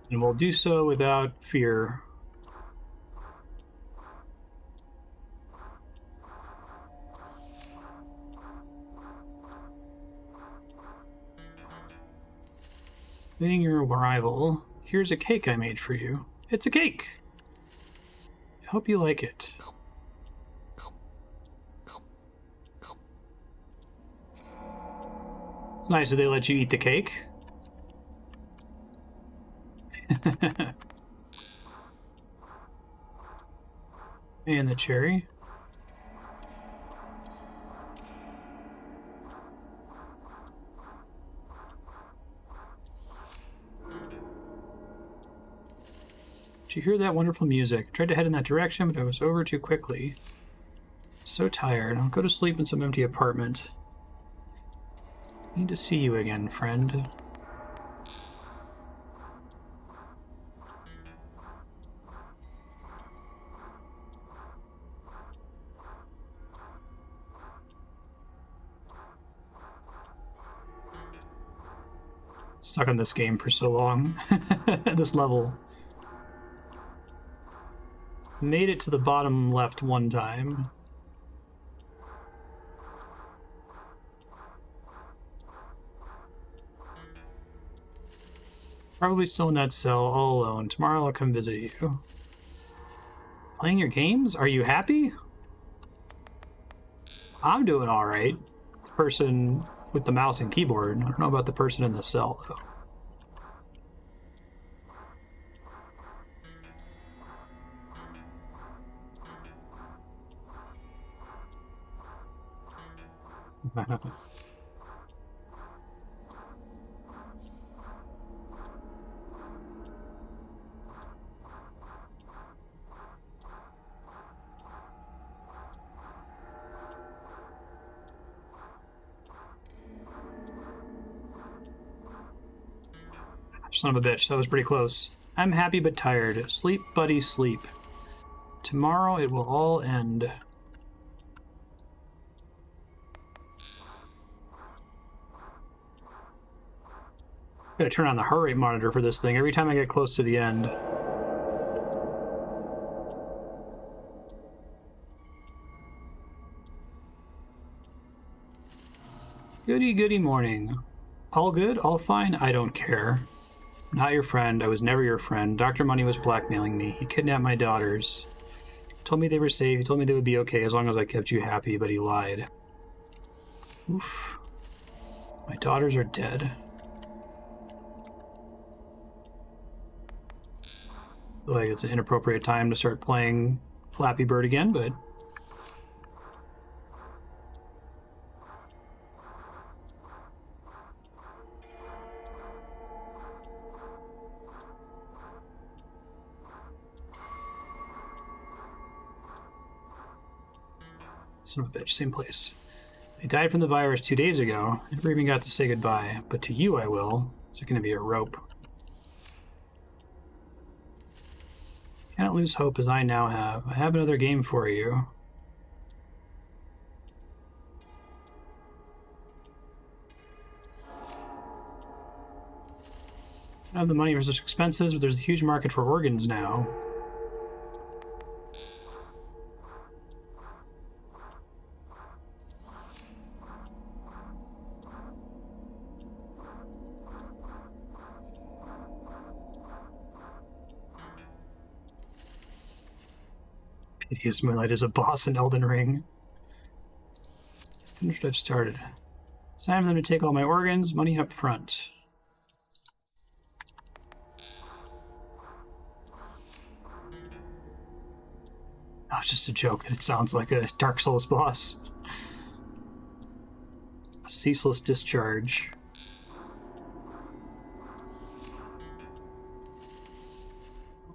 And we'll do so without fear. Waiting your arrival. Here's a cake I made for you. It's a cake! I hope you like it. It's nice that they let you eat the cake. And the cherry. Did you hear that wonderful music? I tried to head in that direction, but I was over too quickly. So tired. I'll go to sleep in some empty apartment. Need to see you again, friend. Stuck on this game for so long. This level. Made it to the bottom left one time. Probably still in that cell, all alone. Tomorrow I'll come visit you. Playing your games? Are you happy? I'm doing alright. The person with the mouse and keyboard. I don't know about the person in the cell, though. Son of a bitch, that was pretty close. I'm happy but tired. Sleep, buddy, sleep. Tomorrow it will all end. Gotta turn on the heart rate monitor for this thing every time I get close to the end. Goody goody morning. All good? All fine? I don't care. Not your friend. I was never your friend. Dr. Money was blackmailing me. He kidnapped my daughters. Told me they were safe. He told me they would be okay as long as I kept you happy, but he lied. Oof. My daughters are dead. I feel like it's an inappropriate time to start playing Flappy Bird again, but... Son of a bitch, same place. They died from the virus 2 days ago. I never even got to say goodbye, but to you I will. Is it going to be a rope? Cannot lose hope as I now have. I have another game for you. I don't have the money for such expenses, but there's a huge market for organs now. Hideous Moonlight is a boss in Elden Ring. Finished what I've started. It's time for them to take all my organs, money up front. Oh, it's just a joke that it sounds like a Dark Souls boss. A ceaseless discharge.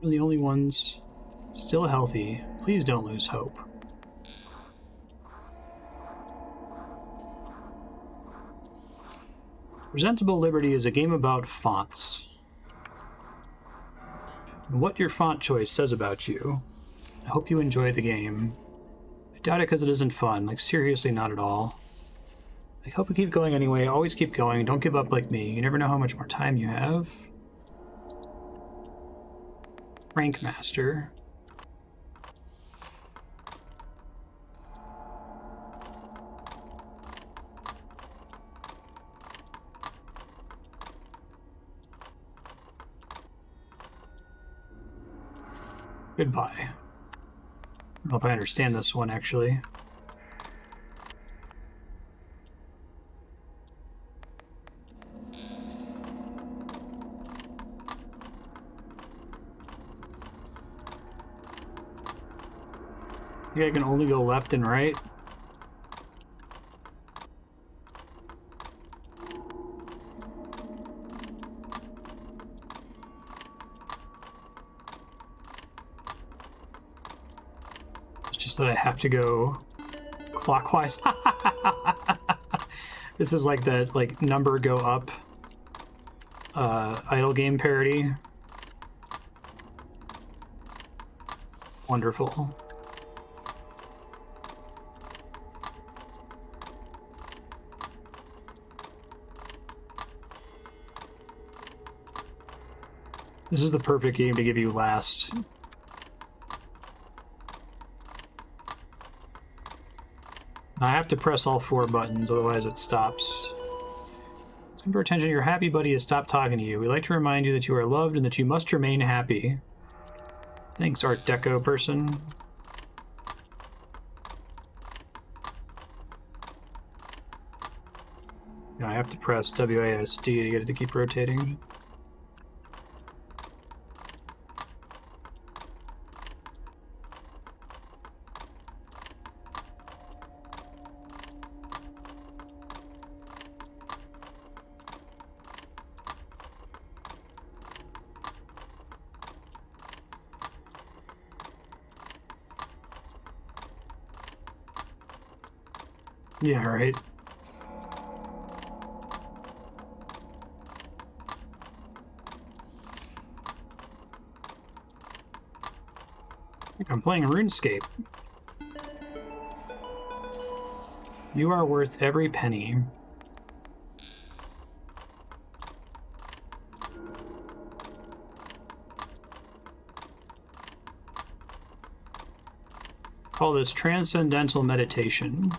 We're the only ones still healthy. Please don't lose hope. Presentable Liberty is a game about fonts. And what your font choice says about you. I hope you enjoy the game. I doubt it because it isn't fun. Like, seriously, not at all. I hope you keep going anyway. Always keep going. Don't give up like me. You never know how much more time you have. Rank Master. Goodbye. I don't know if I understand this one, actually. I think I can only go left and right. It's just that I have to go clockwise. This is like that, like, number go up idle game parody. Wonderful. This is the perfect game to give you last. I have to press all 4 buttons, otherwise it stops. Looking for attention, your happy buddy has stopped talking to you. We'd like to remind you that you are loved and that you must remain happy. Thanks, Art Deco person. Now I have to press WASD to get it to keep rotating. Yeah, right. I think I'm playing RuneScape. You are worth every penny. Call this transcendental meditation.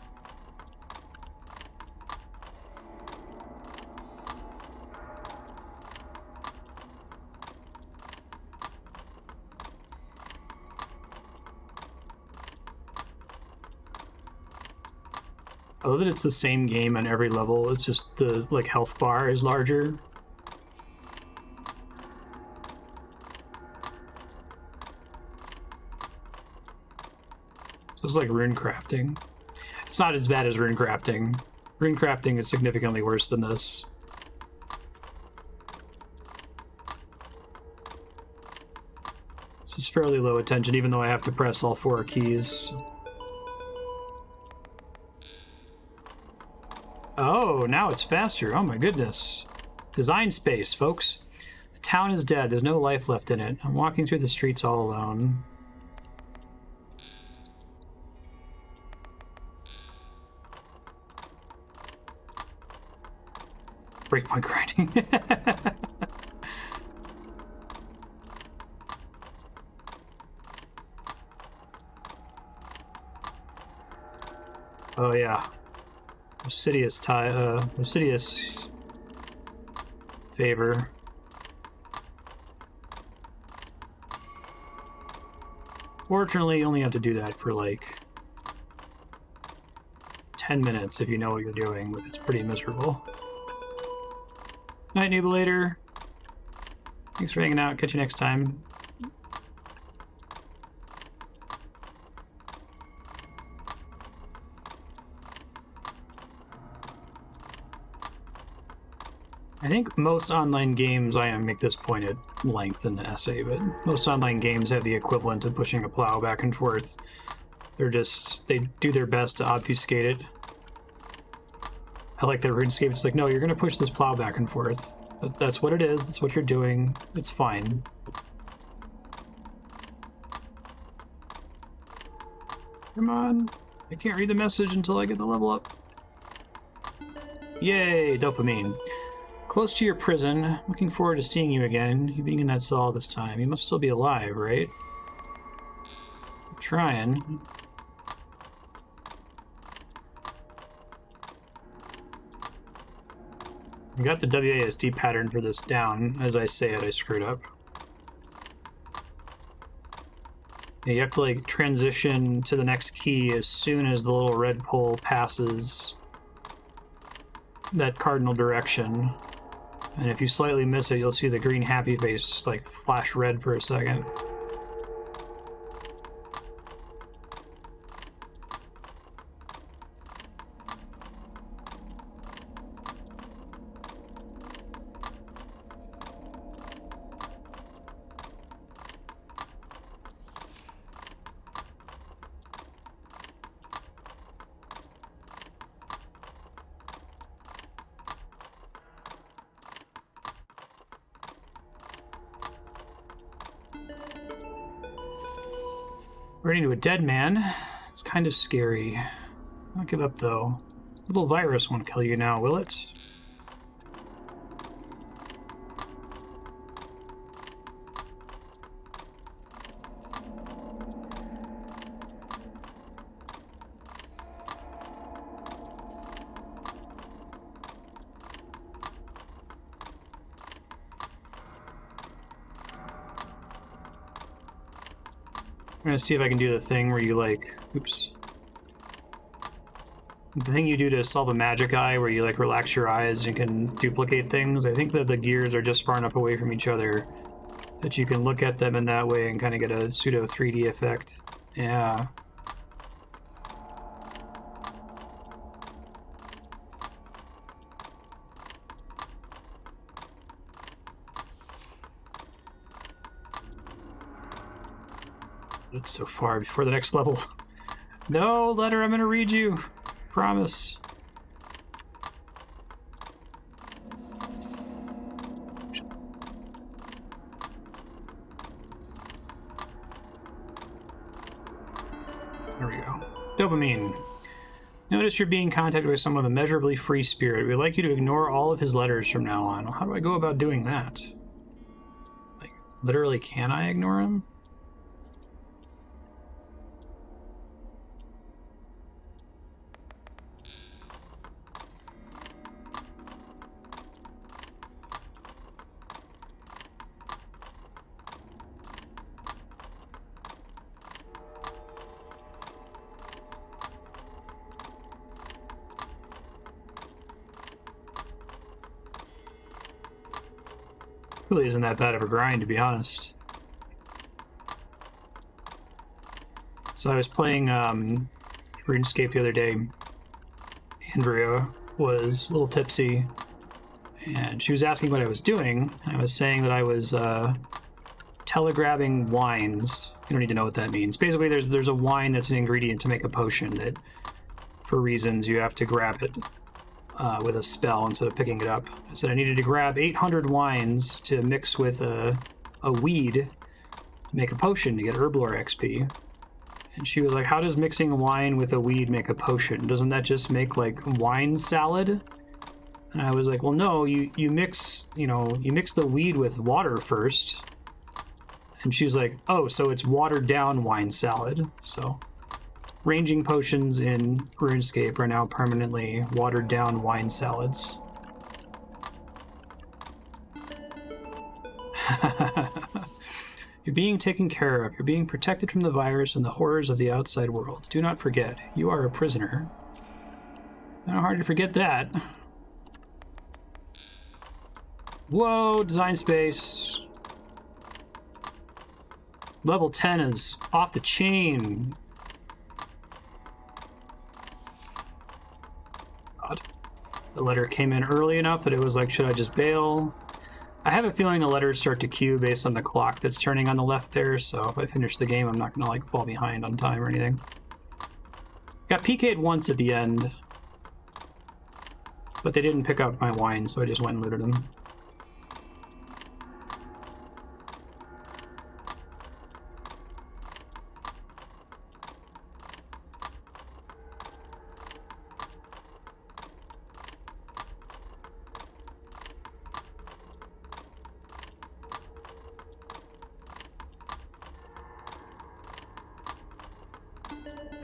I love that it's the same game on every level. It's just the, like, health bar is larger. So it's like rune crafting. It's not as bad as rune crafting. Rune crafting is significantly worse than this. This is fairly low attention, even though I have to press all 4 keys. Oh, now it's faster. Oh my goodness. Design space, folks. The town is dead. There's no life left in it. I'm walking through the streets all alone. Breakpoint grinding. Oh yeah. Insidious favor. Unfortunately, you only have to do that for like 10 minutes if you know what you're doing, but it's pretty miserable. Night, Nubulator. Thanks for hanging out. Catch you next time. I think most online games, I make this point at length in the essay, but most online games have the equivalent of pushing a plow back and forth. They do their best to obfuscate it. I like that RuneScape, it's like, no, you're gonna push this plow back and forth. That's what it is, that's what you're doing, it's fine. Come on, I can't read the message until I get the level up. Yay, dopamine. Close to your prison. Looking forward to seeing you again. You being in that cell this time. You must still be alive, right? I'm trying. I got the WASD pattern for this down. As I say it, I screwed up. Yeah, you have to like transition to the next key as soon as the little red pole passes that cardinal direction. And if you slightly miss it, you'll see the green happy face like flash red for a second. Running to a dead man. It's kind of scary. Don't give up, though. Little virus won't kill you now, will it? I'm gonna see if I can do the thing where you like, oops. The thing you do to solve a magic eye where you like relax your eyes and you can duplicate things. I think that the gears are just far enough away from each other that you can look at them in that way and kind of get a pseudo 3D effect. Yeah. It's so far before the next level. No, letter, I'm gonna read you. Promise. There we go. Dopamine. Notice you're being contacted by someone with a measurably free spirit. We'd like you to ignore all of his letters from now on. How do I go about doing that? Like, literally, can I ignore him? Really isn't that bad of a grind, to be honest. So I was playing RuneScape the other day. Andrea was a little tipsy, and she was asking what I was doing, and I was saying that I was telegrabbing wines. You don't need to know what that means. Basically, there's a wine that's an ingredient to make a potion that, for reasons, you have to grab it with a spell instead of picking it up. I said I needed to grab 800 wines to mix with a weed to make a potion to get herblore XP. And she was like, how does mixing wine with a weed make a potion? Doesn't that just make like wine salad? And I was like, well, no, you mix the weed with water first. And she's like, oh, so it's watered down wine salad. So ranging potions in RuneScape are now permanently watered down wine salads. You're being taken care of. You're being protected from the virus and the horrors of the outside world. Do not forget, you are a prisoner. Not hard to forget that. Whoa, design space. Level 10 is off the chain. God. The letter came in early enough that it was like, should I just bail? I have a feeling the letters start to queue based on the clock that's turning on the left there, so if I finish the game, I'm not gonna like fall behind on time or anything. Got PK'd once at the end, but they didn't pick up my wine, so I just went and looted them.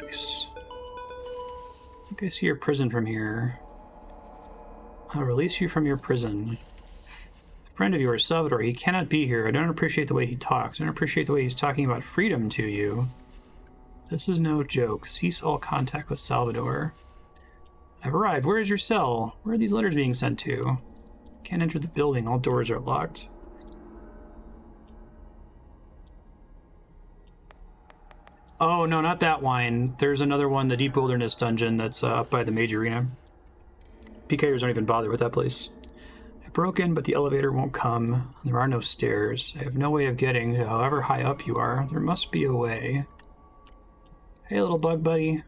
Nice. I think I see your prison from here. I'll release you from your prison. A friend of yours, Salvador, he cannot be here. I don't appreciate the way he talks. I don't appreciate the way he's talking about freedom to you. This is no joke. Cease all contact with Salvador. I've arrived. Where is your cell? Where are these letters being sent to? Can't enter the building. All doors are locked. Oh, no, not that wine. There's another one, the Deep Wilderness Dungeon, that's up by the major arena. PKers don't even bother with that place. I broke in, but the elevator won't come. There are no stairs. I have no way of getting to however high up you are. There must be a way. Hey, little bug buddy.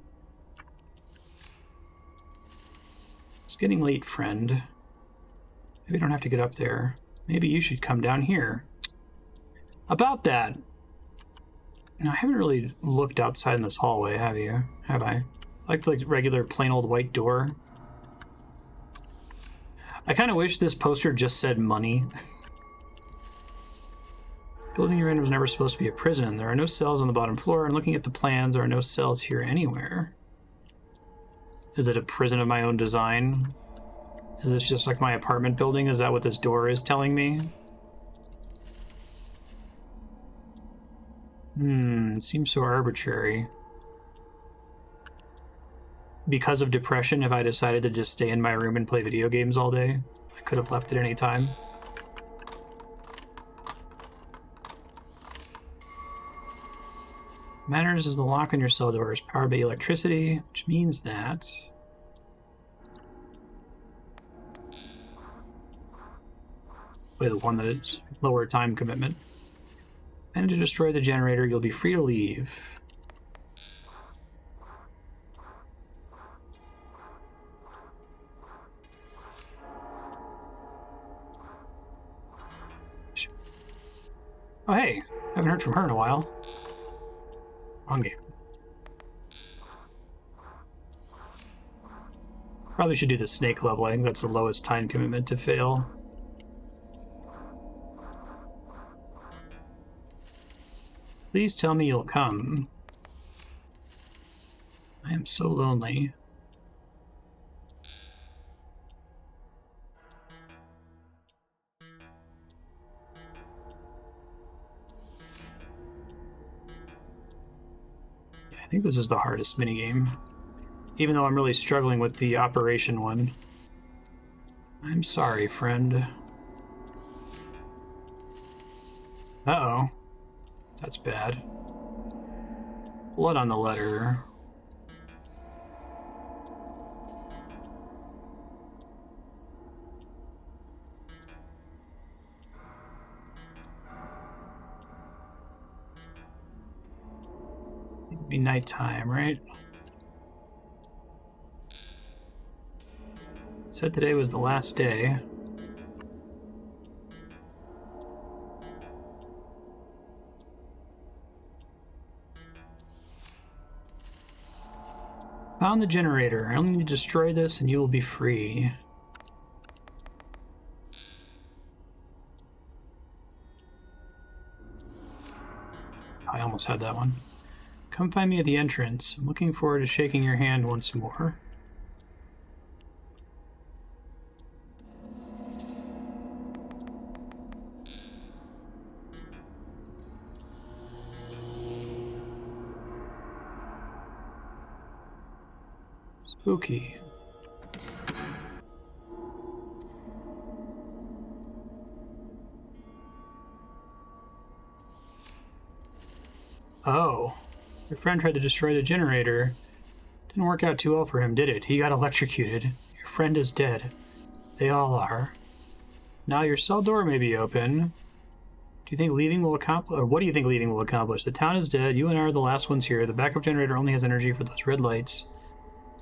It's getting late, friend. Maybe you don't have to get up there. Maybe you should come down here. About that. No, I haven't really looked outside in this hallway, have you? Have I? Like the regular plain old white door. I kind of wish this poster just said money. Building you're in was never supposed to be a prison. There are no cells on the bottom floor, and looking at the plans, there are no cells here anywhere. Is it a prison of my own design? Is this just like my apartment building? Is that what this door is telling me? It seems so arbitrary. Because of depression, if I decided to just stay in my room and play video games all day, I could have left at any time. Matters is the lock on your cell door is powered by electricity, which means that... Play the one that is lower time commitment. And to destroy the generator, you'll be free to leave. Oh, hey. Haven't heard from her in a while. Wrong game. Probably should do the snake level. I think that's the lowest time commitment to fail. Please tell me you'll come. I am so lonely. I think this is the hardest minigame, even though I'm really struggling with the operation one. I'm sorry, friend. Uh-oh. That's bad. Blood on the letter. It'd be nighttime, right? Said today was the last day. Found the generator. I only need to destroy this and you will be free. I almost had that one. Come find me at the entrance. I'm looking forward to shaking your hand once more. Spooky. Oh, your friend tried to destroy the generator. Didn't work out too well for him, did it? He got electrocuted. Your friend is dead. They all are. Now your cell door may be open. Do you think leaving will accomplish, or what do you think leaving will accomplish? The town is dead. You and I are the last ones here. The backup generator only has energy for those red lights.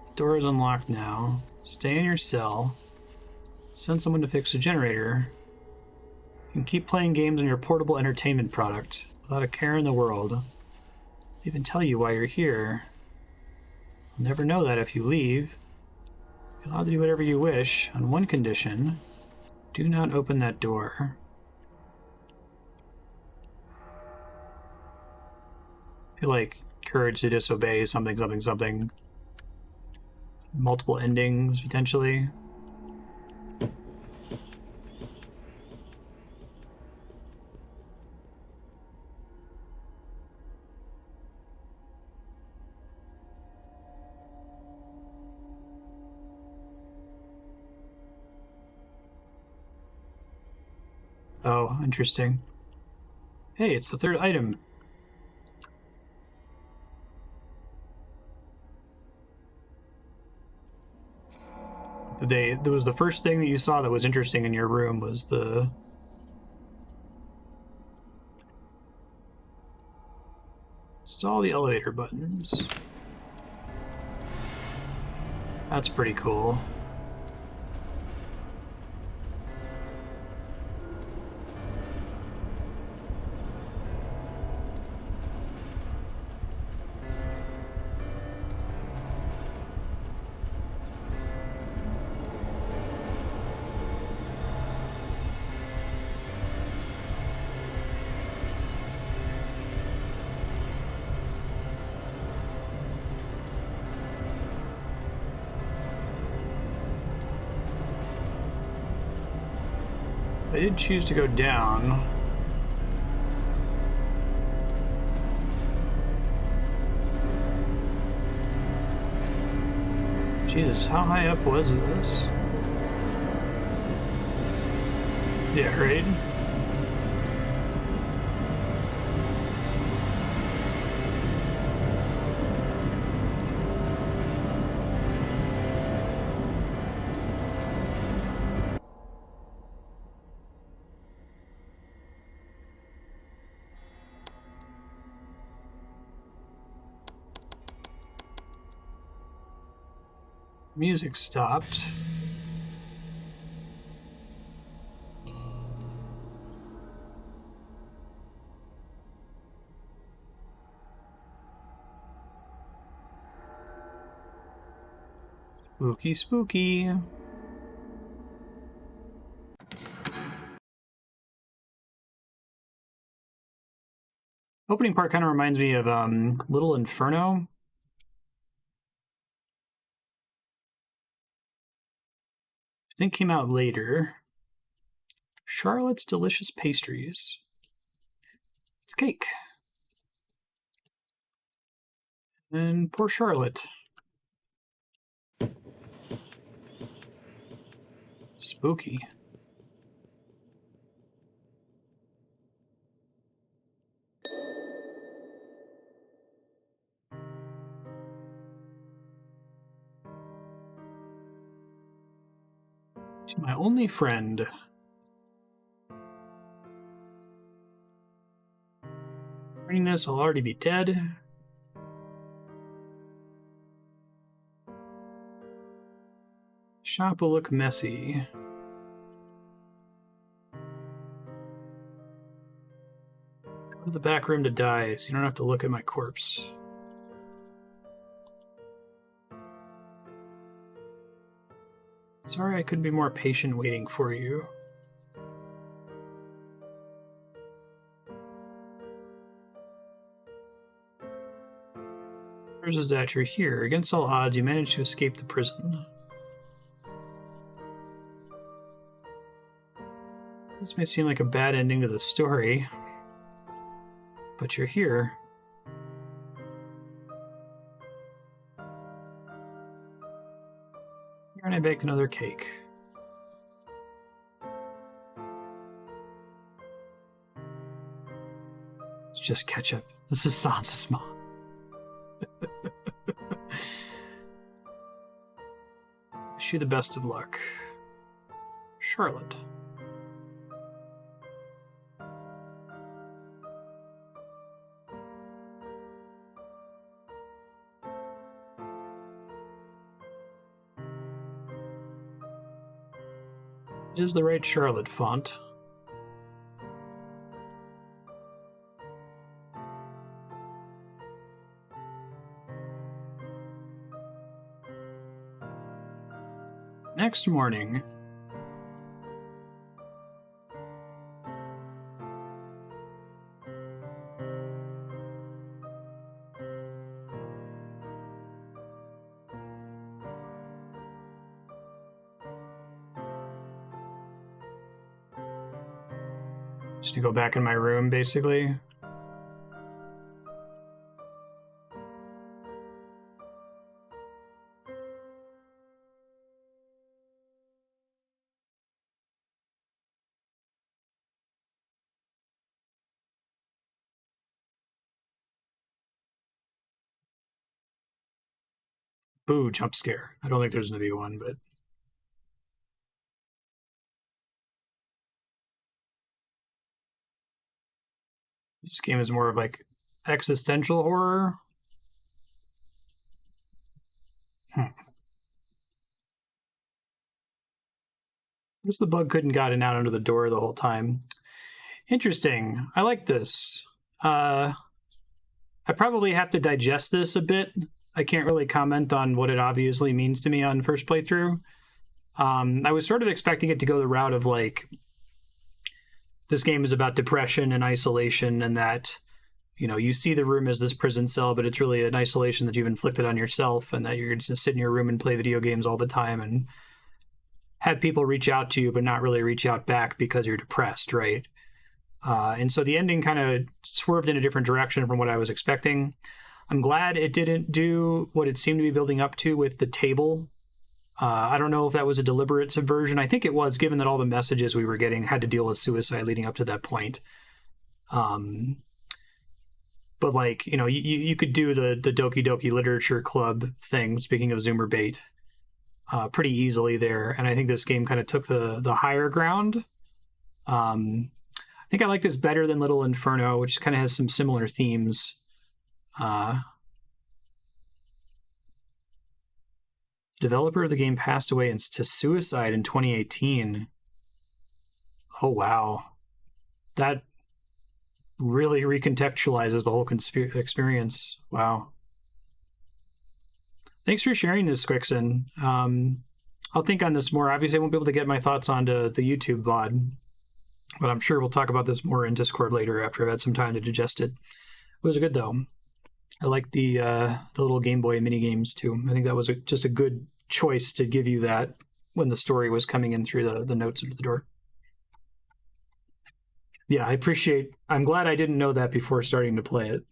The door is unlocked now. Stay in your cell. Send someone to fix the generator. You can keep playing games on your portable entertainment product without a care in the world. I'll even tell you why you're here. You'll never know that if you leave. You're allowed to do whatever you wish on one condition. Do not open that door. I feel like courage to disobey something, something, something. Multiple endings, potentially. Oh, interesting. Hey, it's the third item. There was the first thing that you saw that was interesting in your room was the... Install the elevator buttons. That's pretty cool. I did choose to go down. Jesus, how high up was this? Yeah, right? Music stopped. Spooky, spooky. Opening part kind of reminds me of Little Inferno. I think came out later. Charlotte's Delicious Pastries. It's cake. And poor Charlotte. Spooky. To my only friend. Reading this, I'll already be dead. Shop will look messy. Go to the back room to die, so you don't have to look at my corpse. Sorry I couldn't be more patient waiting for you. First is that you're here. Against all odds, you managed to escape the prison. This may seem like a bad ending to the story, but you're here. I bake another cake? It's just ketchup. This is Sansa's mom. Wish you the best of luck. Charlotte. Is the right Charlotte font. Next morning. Just to go back in my room, basically. Boo, jump scare. I don't think there's going to be one, but... This game is more of like existential horror. I guess the bug couldn't gotten out under the door the whole time. Interesting. I like this. I probably have to digest this a bit. I can't really comment on what it obviously means to me on first playthrough. I was sort of expecting it to go the route of like, this game is about depression and isolation, and that, you know, you see the room as this prison cell, but it's really an isolation that you've inflicted on yourself, and that you're just sit in your room and play video games all the time and have people reach out to you, but not really reach out back because you're depressed, right? And so the ending kind of swerved in a different direction from what I was expecting. I'm glad it didn't do what it seemed to be building up to with the table. I don't know if that was a deliberate subversion. I think it was, given that all the messages we were getting had to deal with suicide leading up to that point. But like, you know, you could do the Doki Doki Literature Club thing, speaking of Zoomer bait, pretty easily there. And I think this game kind of took the higher ground. I think I like this better than Little Inferno, which kind of has some similar themes. Developer of the game passed away to suicide in 2018. Oh, wow. That really recontextualizes the whole experience. Wow. Thanks for sharing this, Squixon. I'll think on this more. Obviously, I won't be able to get my thoughts onto the YouTube VOD, but I'm sure we'll talk about this more in Discord later after I've had some time to digest it. It was good, though. I like the little Game Boy mini games too. I think that was just a good choice to give you that when the story was coming in through the notes under the door. Yeah, I'm glad I didn't know that before starting to play it.